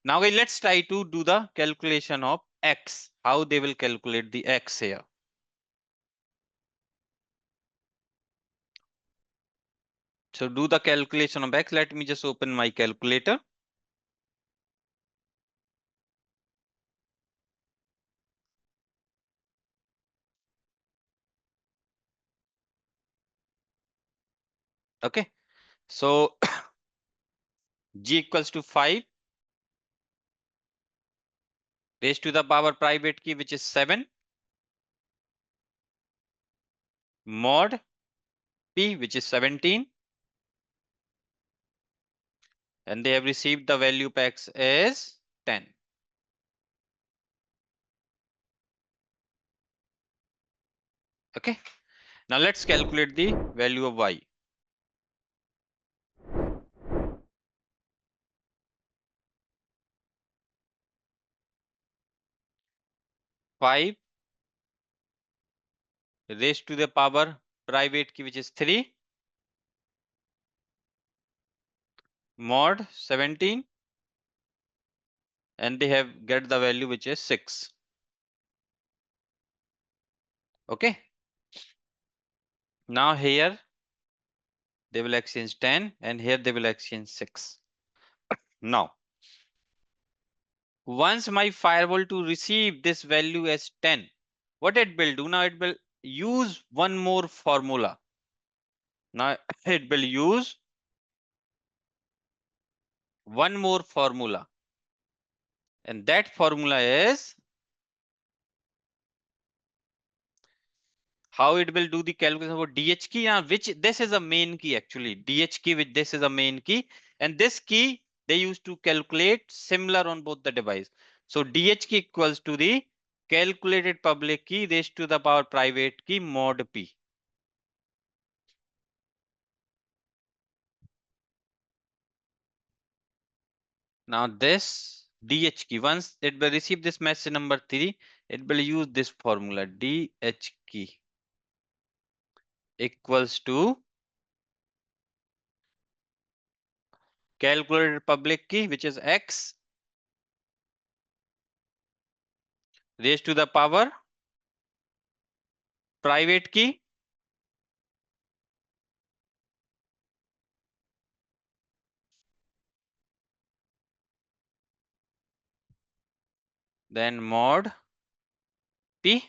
guys, let's try to do the calculation of x. How they will calculate the x here. So do the calculation of x. Let me just open my calculator. Okay, so g equals to 5 raised to the power private key, which is 7, mod p, which is 17, and they have received the value of x is 10. Okay, now let's calculate the value of y. 5 raised to the power private key, which is 3, mod 17, and they have get the value which is 6. Okay, now here they will exchange 10 and here they will exchange 6. Now, once my firewall to receive this value as 10, what it will do now, it will use one more formula. Now it will use one more formula, and that formula is how it will do the calculation for DH key, which this is a main key actually. DH key, which this is a main key, and this key they used to calculate similar on both the device. So DH key equals to the calculated public key raised to the power private key mod p. Now this DH key, once it will receive this message number 3, it will use this formula DH key equals to calculated public key, which is x raised to the power private key then mod p.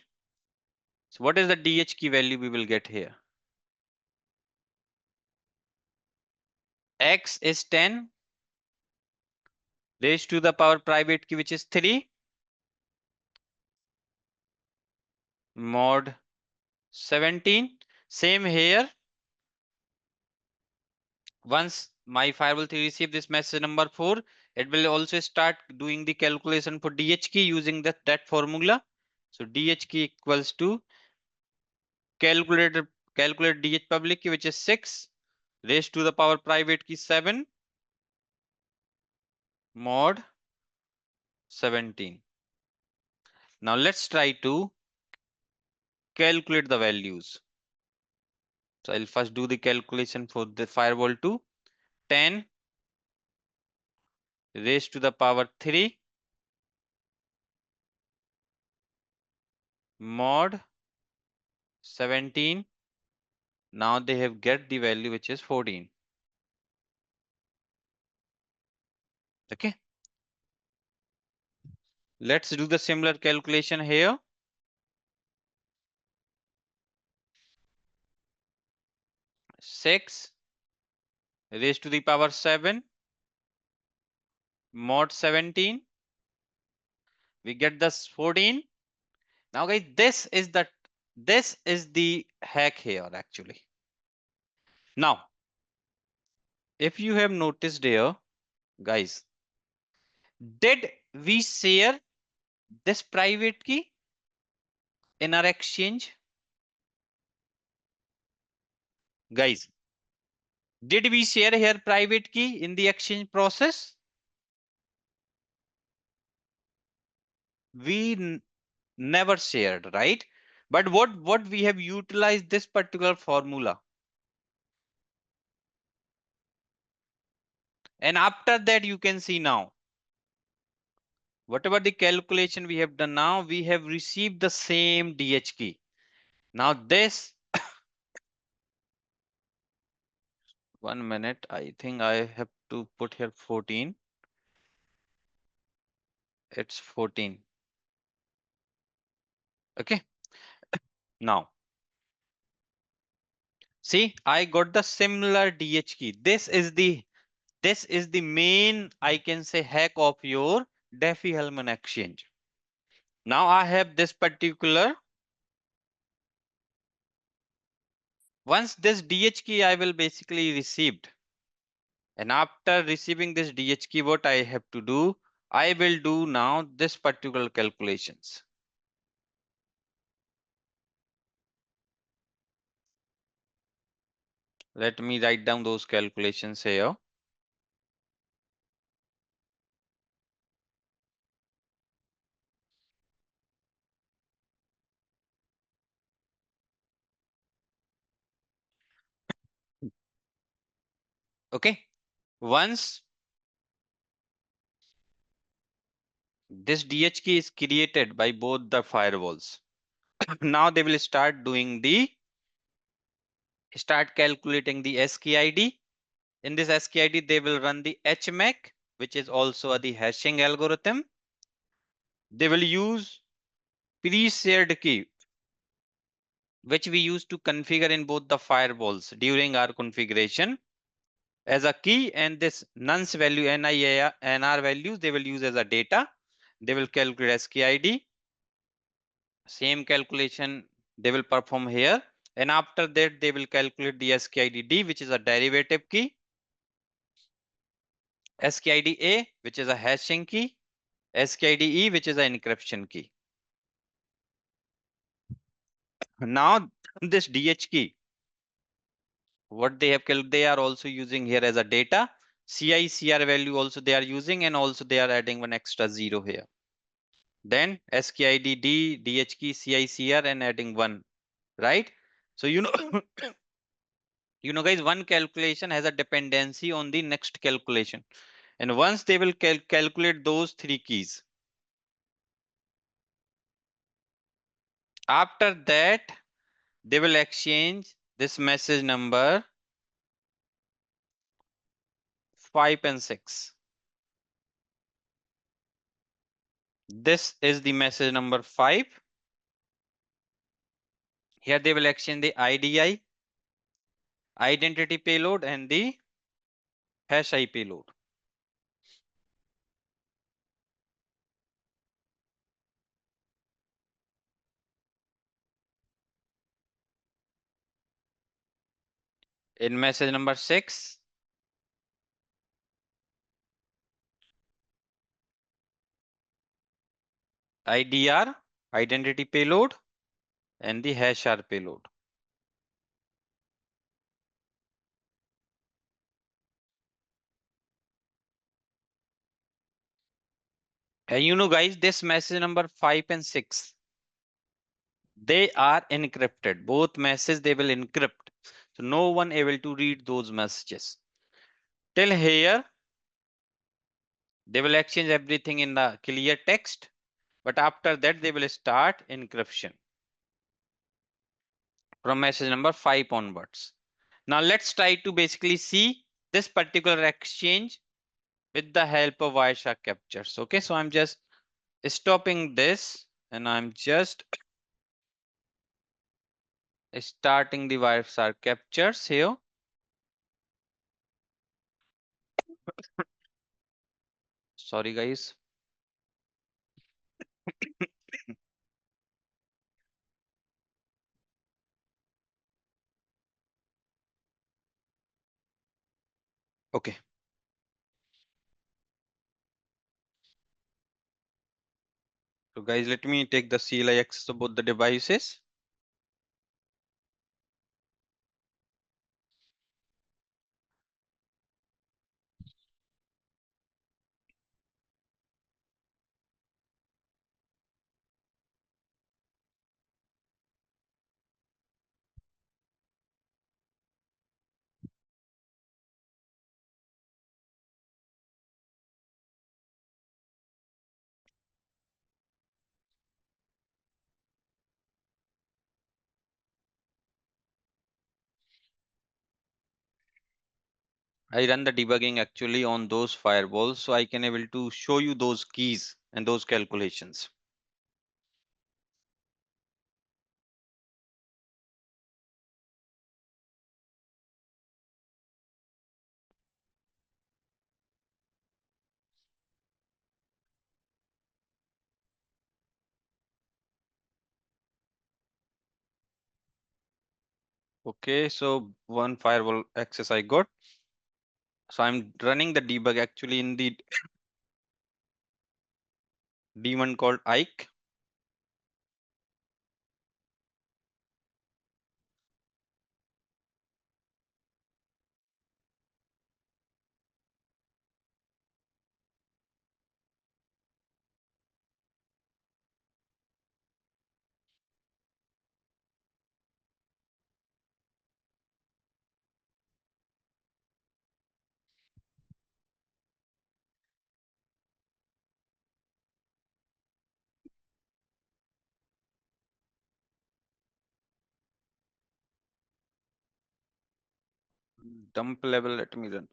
So what is the DH key value we will get here? X is 10 raised to the power private key, which is 3 mod 17. Same here. Once my firewall 3 receive this message number 4, it will also start doing the calculation for DH key using that formula. So DH key equals to calculate DH public key, which is 6 raised to the power private key 7 mod 17. Now let's try to calculate the values. So I'll first do the calculation for the firewall 2. 10 raised to the power 3 mod 17. Now they have get the value which is 14. Okay. Let's do the similar calculation here. 6 raised to the power 7 mod 17. We get this 14. Now guys, this is the hack here actually. Now, if you have noticed here, guys, did we share this private key in our exchange? Guys, did we share here private key in the exchange process? We never shared, right? But what we have utilized this particular formula. And after that, you can see now, whatever the calculation we have done now, we have received the same DH key. Now this, 1 minute, I think I have to put here 14. It's 14. Okay. Now, see, I got the similar DH key. This is the main, I can say, hack of your Diffie-Hellman exchange. Now I have this particular. Once this DH key I will basically received. And after receiving this DH key, what I have to do? I will do now this particular calculations. Let me write down those calculations here. Okay. Once this DH key is created by both the firewalls, now they will start calculating the SKID. In this SKID, they will run the HMAC, which is also the hashing algorithm. They will use pre-shared key, which we use to configure in both the firewalls during our configuration as a key, and this nonce value NR values they will use as a data. They will calculate SKID. Same calculation they will perform here, and after that they will calculate the SKID, which is a derivative key, SKID, which is a hashing key, SKID, which is an encryption key. Now this DH key, what they have calculated, they are also using here as a data. CICR value also they are using, and also they are adding one extra 0 here. Then SKID, DH key, CICR, and adding 1, right? So you know, you know guys, one calculation has a dependency on the next calculation. And once they will calculate those 3 keys, after that, they will exchange this message number 5 and 6. This is the message number 5. Here they will exchange the IDI, identity payload, and the hash I payload. In message number 6, IDR, identity payload, and the hash R payload. And you know, guys, this message number 5 and 6, they are encrypted. Both messages they will encrypt. So no one able to read those messages. Till here, they will exchange everything in the clear text. But after that, they will start encryption from message number 5 onwards. Now let's try to basically see this particular exchange with the help of Wireshark captures. Okay, so I'm just stopping this and I'm just starting the Wireshark captures here. Sorry, guys. Okay. So guys, let me take the CLI access of both the devices. I run the debugging actually on those firewalls, so I can able to show you those keys and those calculations. Okay, so one firewall access I got. So I'm running the debug actually in the daemon called Ike. Dump level, let me run.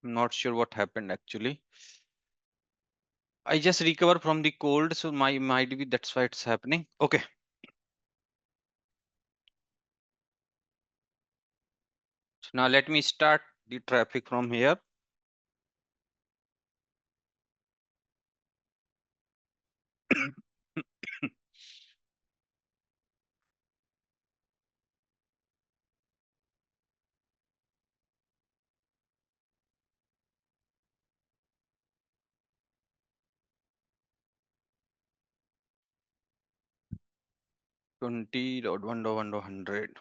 I'm not sure what happened actually. I just recover from the cold, so my might be that's why it's happening. Okay. So now let me start the traffic from here. Twenty dot one dot one dot hundred.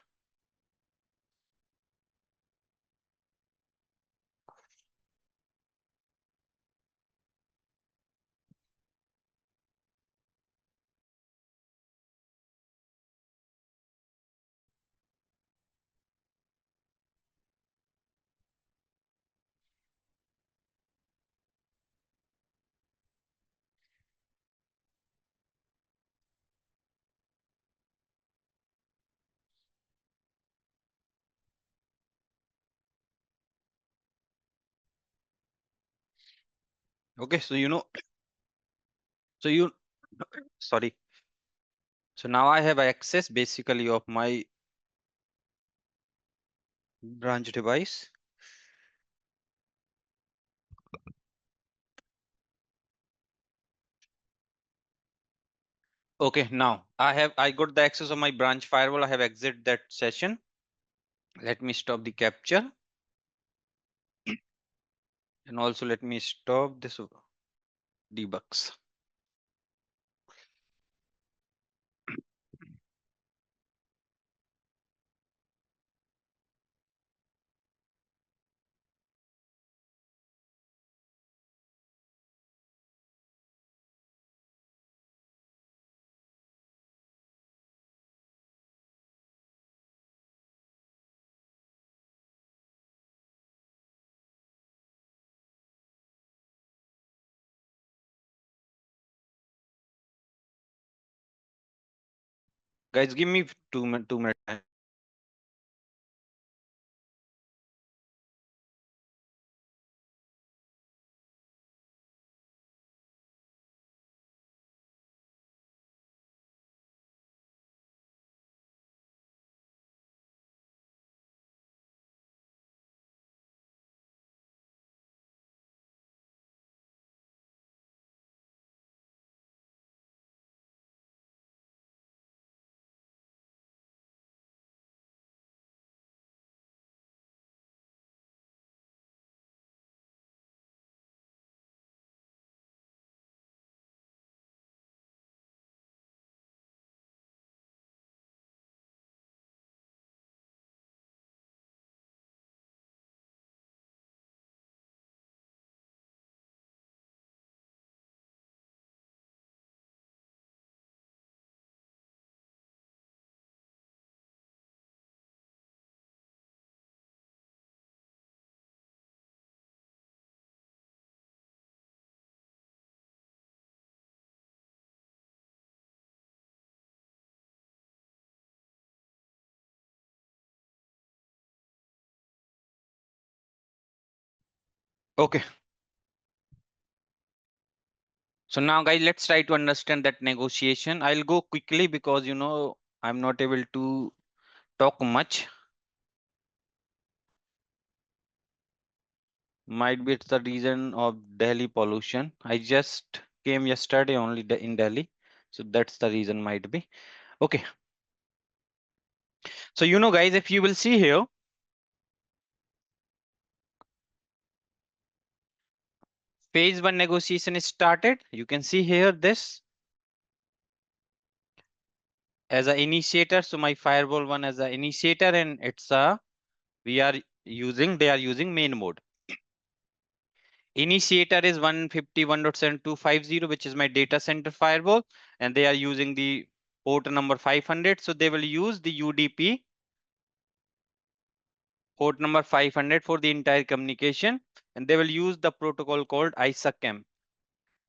Okay, so so you sorry. So now I have access basically of my branch device. Okay, now I got the access of my branch firewall. I have exit that session. Let me stop the capture and also let me stop this debugs. Guys, give me 2 minutes time. Okay. So now guys, let's try to understand that negotiation. I'll go quickly because I'm not able to talk much. Might be it's the reason of Delhi pollution. I just came yesterday only in Delhi. So that's the reason might be. Okay. So guys, if you will see here, phase one negotiation is started. You can see here this as an initiator. So my firewall one as an initiator and it's a they are using main mode. Initiator is 151.7250, which is my data center firewall, and they are using the port number 500. So they will use the UDP port number 500 for the entire communication, and they will use the protocol called ISACAM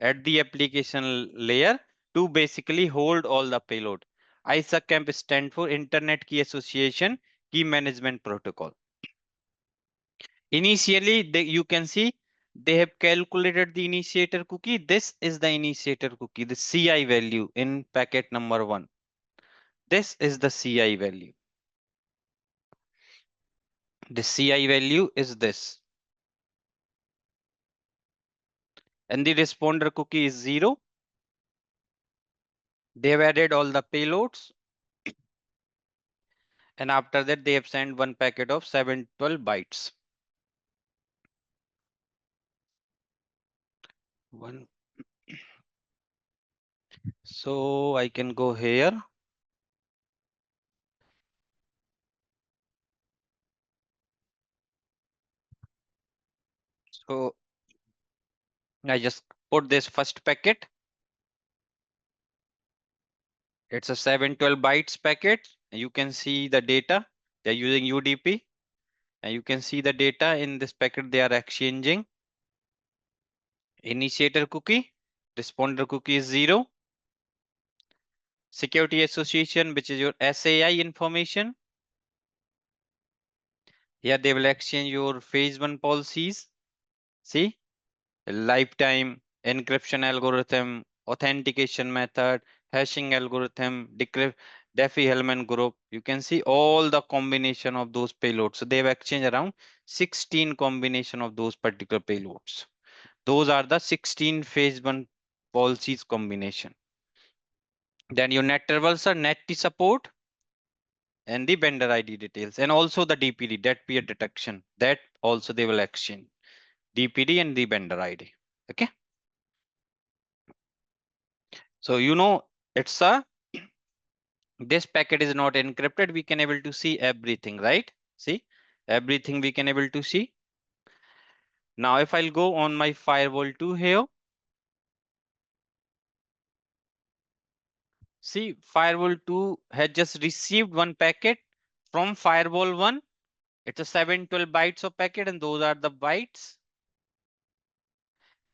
at the application layer to basically hold all the payload. ISACAM stands for Internet Key Association Key Management Protocol. Initially, you can see they have calculated the initiator cookie. This is the initiator cookie, the CI value in packet number 1. This is the CI value. The CI value is this. And the responder cookie is 0. They have added all the payloads. And after that, they have sent one packet of 712 bytes. One. So I can go here. So I just put this first packet. It's a 712 bytes packet. You can see the data. They're using UDP. And you can see the data in this packet they are exchanging. Initiator cookie, responder cookie is 0. Security association, which is your SAI information. Here they will exchange your phase 1 policies. See, lifetime encryption algorithm, authentication method, hashing algorithm, decrypt, Diffie-Hellman group. You can see all the combination of those payloads. So they have exchanged around 16 combination of those particular payloads. Those are the 16 phase one policies combination. Then your net traversal, net support, and the vendor ID details, and also the DPD, that peer detection, that also they will exchange DPD and the vendor ID. Okay. So it's a this packet is not encrypted. We can able to see everything, right? See everything we can able to see. Now if I'll go on my firewall 2 here, see firewall 2 has just received one packet from firewall 1. It's a 712 bytes of packet, and those are the bytes.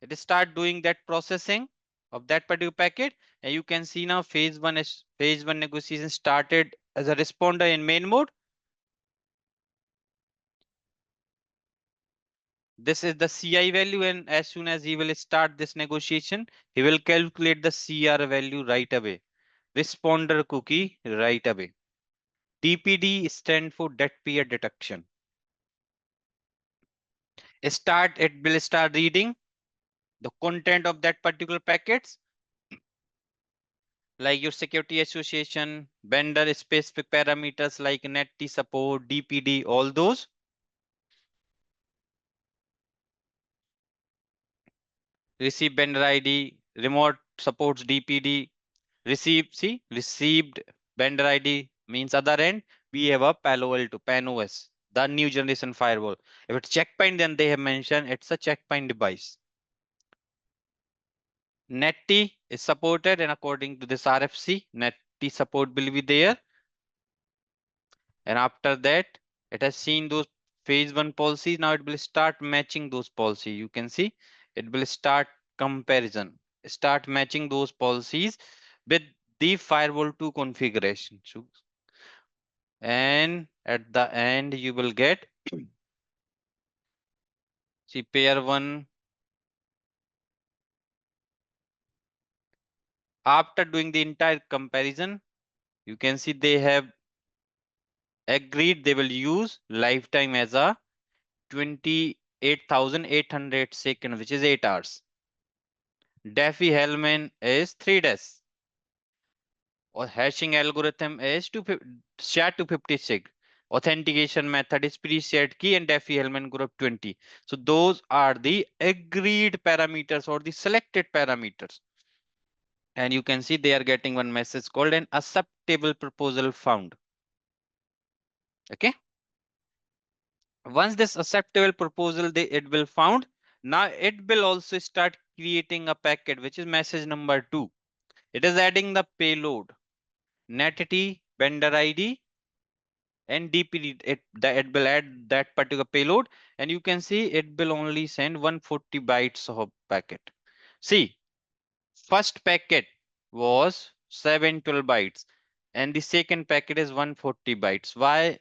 It start doing that processing of that particular packet, and you can see now phase one negotiation started as a responder in main mode. This is the CI value, and as soon as he will start this negotiation, he will calculate the CR value right away. Responder cookie right away. DPD stand for debt peer detection. It will start reading the content of that particular packets, like your security association, vendor specific parameters like net support, DPD, all those. Receive vendor ID, remote supports DPD, received vendor ID means other end. We have a Palo Alto, PAN-OS, the new generation firewall. If it's checkpoint, then they have mentioned it's a checkpoint device. NetT is supported, and according to this RFC, NetT support will be there. And after that, it has seen those phase one policies. Now it will start matching those policies. You can see it will start comparison, start matching those policies with the firewall 2 configuration. And at the end, you will get see pair one. After doing the entire comparison, you can see they have agreed they will use lifetime as a 28,800 second, which is 8 hours. Diffie-Hellman is 3 days. Or hashing algorithm is SHA-256. Authentication method is preset key and Diffie-Hellman group 20. So those are the agreed parameters or the selected parameters. And you can see they are getting one message called an acceptable proposal found. Okay. Once this acceptable proposal it will found, now it will also start creating a packet, which is message number 2. It is adding the payload, NetT, vendor ID, and DPD. It will add that particular payload, and you can see it will only send 140 bytes of packet. See, first packet was 712 bytes, and the second packet is 140 bytes. Why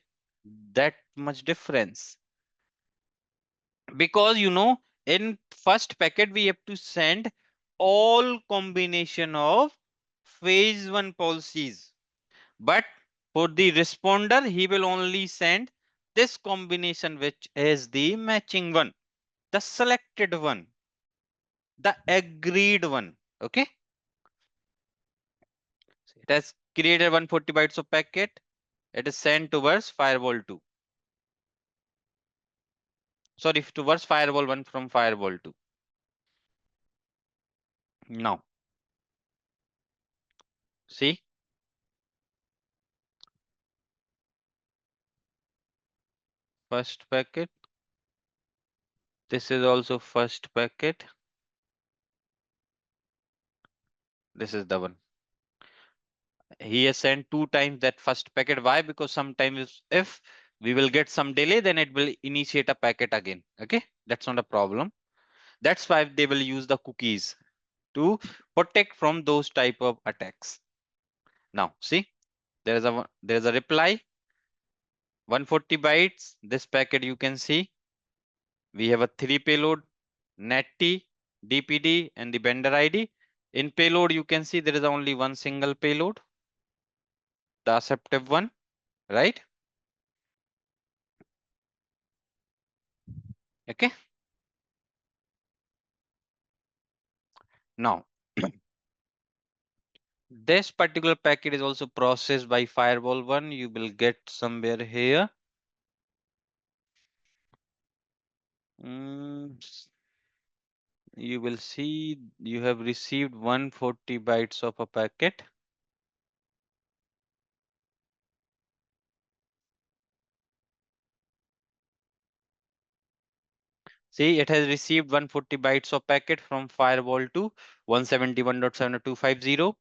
that much difference? Because in first packet we have to send all combination of phase one policies, but for the responder he will only send this combination, which is the matching one, the selected one, the agreed one. Okay, it has created 140 bytes of packet. It is sent towards firewall 2, sorry, towards firewall 1 from firewall 2. Now see, first packet, this is also first packet, this is the one. He has sent 2 times that first packet. Why? Because sometimes if we will get some delay, then it will initiate a packet again. Okay, that's not a problem. That's why they will use the cookies to protect from those type of attacks. Now see, there is a reply, 140 bytes. This packet you can see we have a 3 payload, NetT, DPD and the vendor ID. In payload, you can see there is only one single payload, the acceptive one, right? Okay. Now, this particular packet is also processed by firewall 1. You will get somewhere here. You will see you have received 140 bytes of a packet. See, it has received 140 bytes of packet from firewall to 171.70250.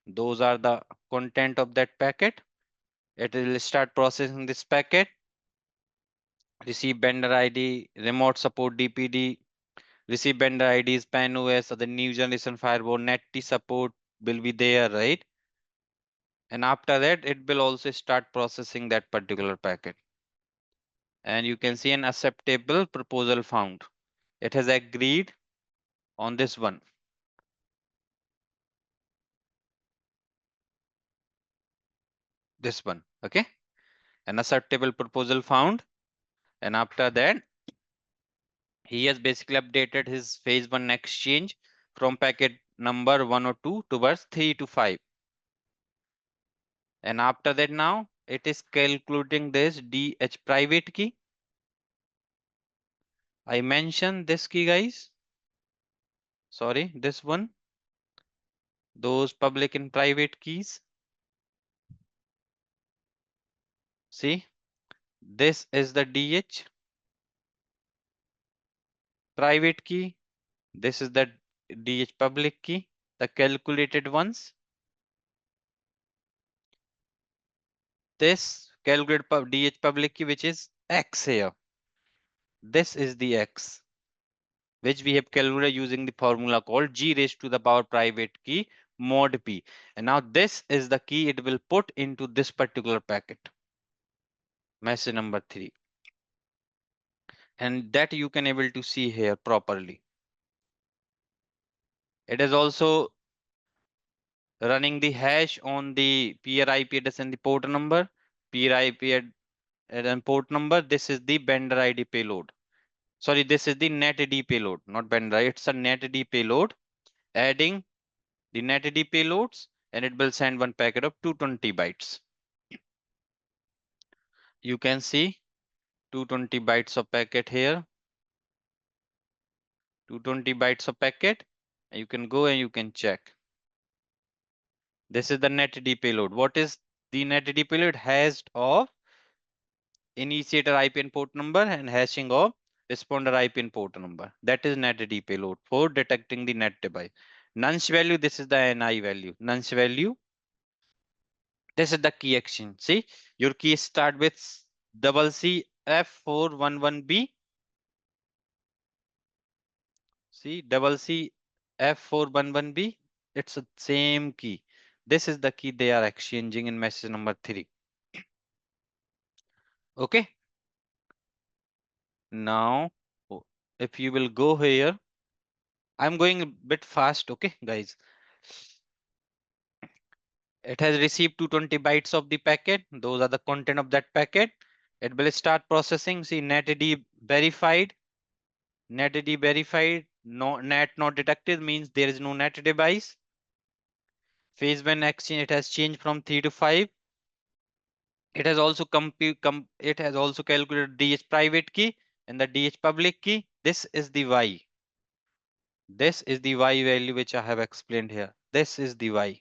Those are the content of that packet. It will start processing this packet. Receive vendor ID, remote support DPD, receive vendor IDs, PAN OS, or the new generation firewall, NetT support will be there, right? And after that, it will also start processing that particular packet. And you can see an acceptable proposal found. It has agreed on this one. This one, okay? An acceptable proposal found. And after that, he has basically updated his phase 1 exchange from packet number 102 towards 3 to 5. And after that now, it is calculating this DH private key. I mentioned this key, guys. Sorry, this one. Those public and private keys. See, this is the DH private key. This is the DH public key, the calculated ones. This calculated DH public key, which is X here. This is the X, which we have calculated using the formula called G raised to the power private key mod P. And now this is the key it will put into this particular packet. Message number 3. And that you can able to see here properly. It is also running the hash on the peer IP address and the port number. Peer IP and port number. This is the vendor ID payload. Sorry, this is the netd payload, not vendor. It's a netd payload. Adding the netd payloads, and it will send one packet of 220 bytes. You can see 220 bytes of packet here. 220 bytes of packet. You can go and you can check. This is the netd payload. What is the netd payload? Hash of initiator IP and port number and hashing of responder IP and port number. That is netd payload for detecting the net device. Nonce value, this is the NI value. Nonce value, this is the key exchange. See, your key start with double C F411B. See, double C F411B. It's the same key. This is the key they are exchanging in message number 3. Okay. Now, if you will go here, I'm going a bit fast. Okay, guys. It has received 220 bytes of the packet. Those are the content of that packet. It will start processing. See, netd verified. Netd verified. No net not detected means there is no net device. Phase 1 exchange, it has changed from 3 to 5. It has also it has also calculated DH private key and the DH public key. This is the Y. This is the Y value which I have explained here. This is the Y,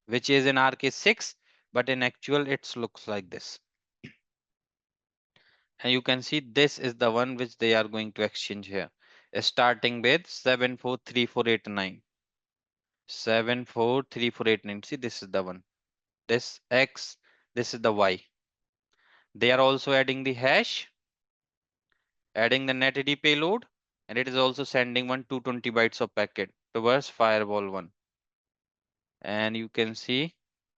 which is in our case 6, but in actual it looks like this. And you can see this is the one which they are going to exchange here, starting with 743489. 743489. See, this is the one. This X, this is the Y. They are also adding the hash, adding the netd payload, and it is also sending 220 bytes of packet towards firewall 1. And you can see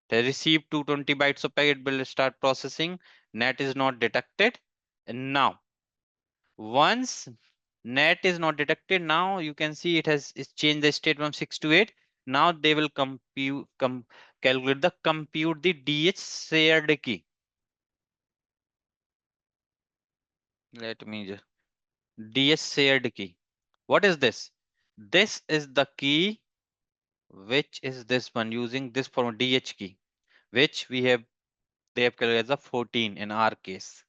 they received 220 bytes of packet, will start processing. Net is not detected. And now, once Net is not detected. Now you can see it's changed the state from 6 to 8. Now they will calculate the compute the DH shared key. Let me just DH shared key. What is this? This is the key, which is this one using this form DH key, which they have calculated as a 14 in our case.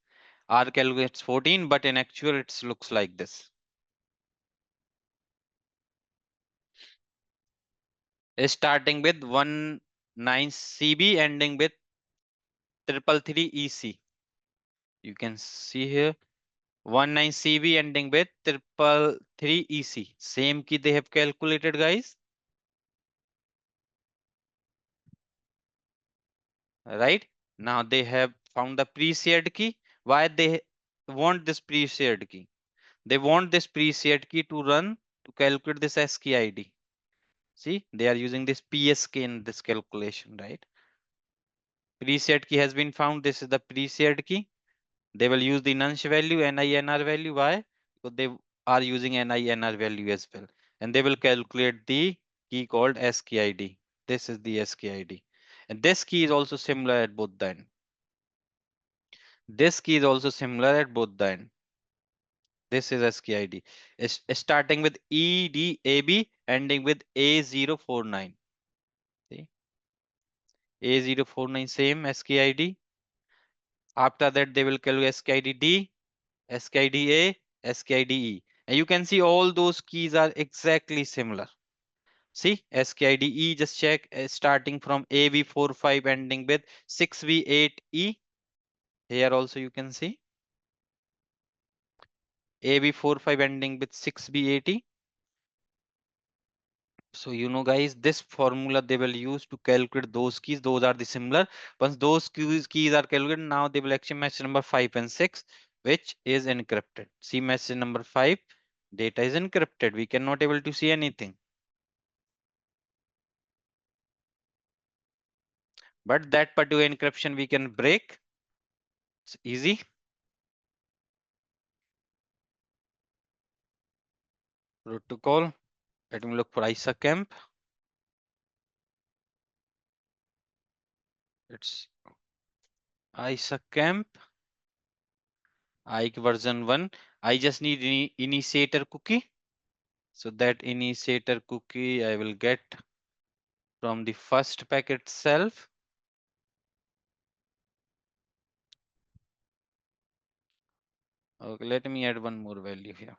R calculates 14, but in actual it looks like this. It's starting with 19CB, ending with 333EC. You can see here 19CB ending with 333EC. Same key they have calculated, guys. Right? Now they have found the pre-shared key. Why they want this pre-shared key? They want this pre-shared key to run to calculate this ASCII ID. See, they are using this PSK in this calculation, right? Pre-shared key has been found. This is the pre-shared key. They will use the nunch value, NINR value. Why? Because they are using NINR value as well. And they will calculate the key called ASCII ID. This is the ASCII ID. And this key is also similar at both the end. This key is also similar at both the end. This is ASCII ID. It's starting with EDAB, ending with A049. See? A049, same ASCII ID. After that, they will calculate ASCII ID D, ASCII ID A, ASCII ID E. And you can see all those keys are exactly similar. See, ASCII ID E, just check, starting from AV45 ending with 6V8E. Here also you can see AV45 ending with 6V8E. So, guys, this formula they will use to calculate those keys. Those are the similar. Once those keys are calculated, now they will actually message number 5 and 6, which is encrypted. See message number 5, data is encrypted. We cannot able to see anything. But that particular encryption we can break. It's easy. Protocol. Let me look for ISA camp. It's ISA camp. IK version 1. I just need initiator cookie. So that initiator cookie I will get from the first packet itself. Okay, let me add one more value here.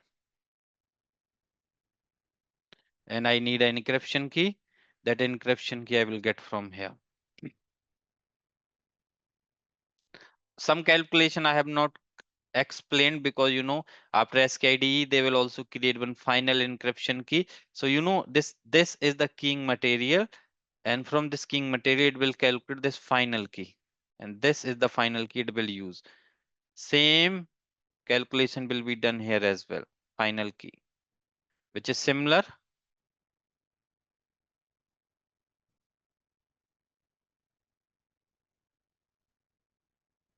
And I need an encryption key. That encryption key I will get from here. Some calculation I have not explained because after ASCII they will also create one final encryption key. So this is the keying material, and from this keying material it will calculate this final key, and this is the final key it will use. Same calculation will be done here as well. Final key, which is similar.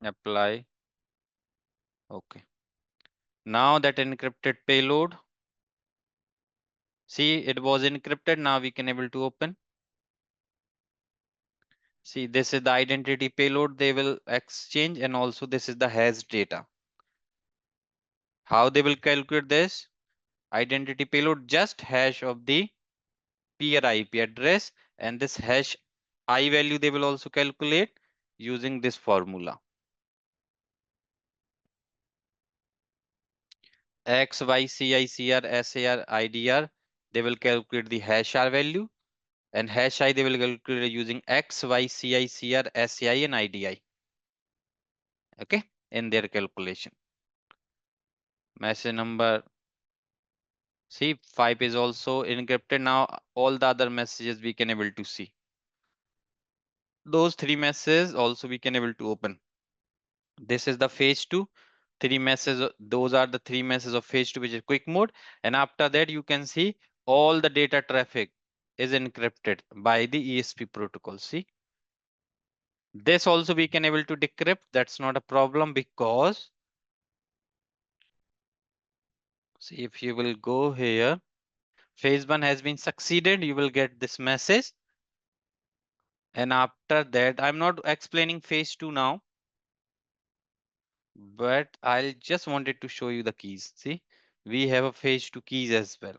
Apply. Okay. Now that encrypted payload. See, it was encrypted. Now we can able to open. See, this is the identity payload they will exchange, and also this is the hash data. How they will calculate this? Identity payload, just hash of the peer IP address, and this hash I value they will also calculate using this formula. X, Y, CI, CR, SAR, IDR, they will calculate the hash R value, and hash I they will calculate using X, Y, CI, CR, SAI, and IDI. Okay, in their calculation. Message number, see, 5 is also encrypted. Now all the other messages we can able to see. Those 3 messages also we can able to open. This is the phase 2. 3 messages, those are the 3 messages of phase 2, which is quick mode. And after that you can see all the data traffic is encrypted by the ESP protocol. See, this also we can able to decrypt. That's not a problem, because See, if you will go here, phase 1 has been succeeded, you will get this message. And after that, I'm not explaining phase 2 now, but I'll just wanted to show you the keys. See, we have a phase 2 keys as well.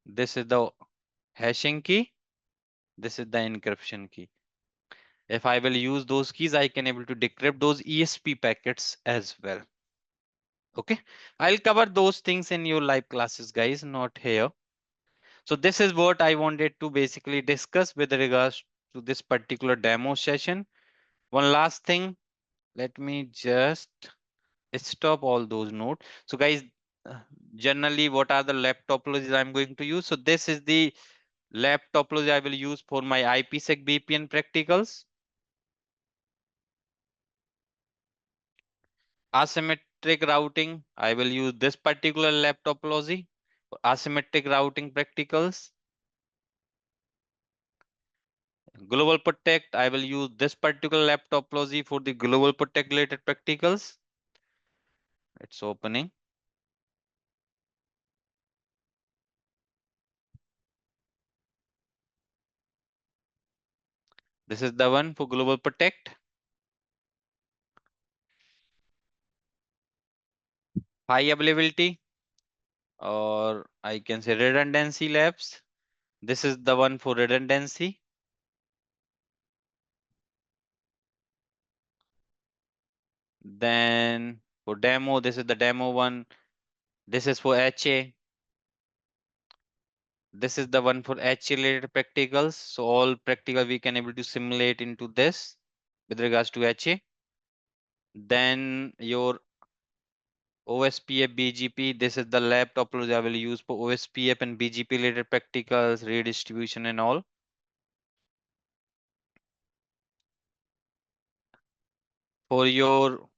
This is the hashing key. This is the encryption key. If I will use those keys, I can able to decrypt those ESP packets as well. Okay, I'll cover those things in your live classes, guys, not here. So this is what I wanted to basically discuss with regards to this particular demo session. One last thing, let me just stop all those notes. So guys, uh, generally what are the lab topologies I'm going to use? So this is the lab topology I will use for my IPsec VPN practicals. Asymmetric routing, I will use this particular lab topology for asymmetric routing practicals. Global Protect, I will use this particular lab topology for the Global Protect related practicals. It's opening. This is the one for Global Protect. High availability, or I can say redundancy labs. This is the one for redundancy. Then for demo, this is the demo one. This is for HA. This is the one for HA related practicals. So all practical we can able to simulate into this with regards to HA. Then your OSPF BGP. This is the lab topology I will use for OSPF and BGP related practicals, redistribution and all. For your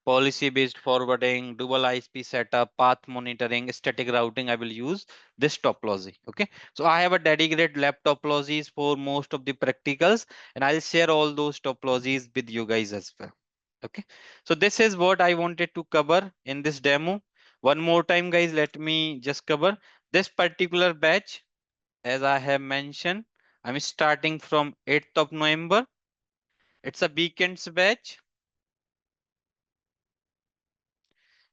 policy based forwarding, dual ISP setup, path monitoring, static routing, I will use this topology. Okay, so I have a dedicated lab topologies for most of the practicals, and I'll share all those topologies with you guys as well. Okay, so this is what I wanted to cover in this demo. One more time, guys, let me just cover this particular batch. As I have mentioned, I'm starting from 8th of November. It's a weekends batch.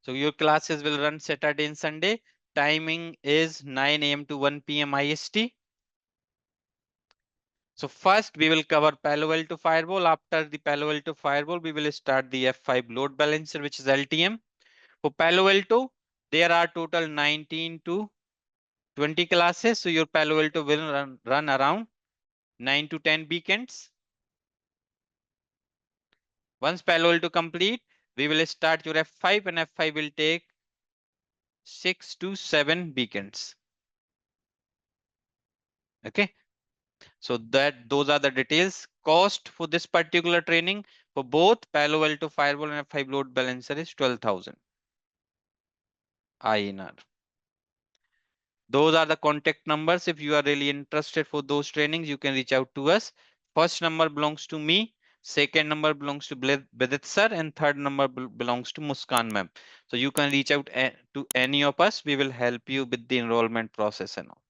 So your classes will run Saturday and Sunday. Timing is 9 a.m. to 1 p.m. IST. So first we will cover Palo Alto Firewall. After the Palo Alto Firewall, we will start the F5 load balancer, which is LTM. For Palo Alto, there are total 19 to 20 classes. So your Palo Alto will run around 9 to 10 beacons. Once Palo Alto complete, we will start your F5, and F5 will take 6 to 7 beacons. Okay. So that those are the details. Cost for this particular training for both Palo Alto Firewall and F5 load balancer is 12,000 INR. Those are the contact numbers. If you are really interested for those trainings, you can reach out to us. First number belongs to me. Second number belongs to Bidit sir, and third number belongs to Muskan ma'am. So you can reach out to any of us. We will help you with the enrollment process and all.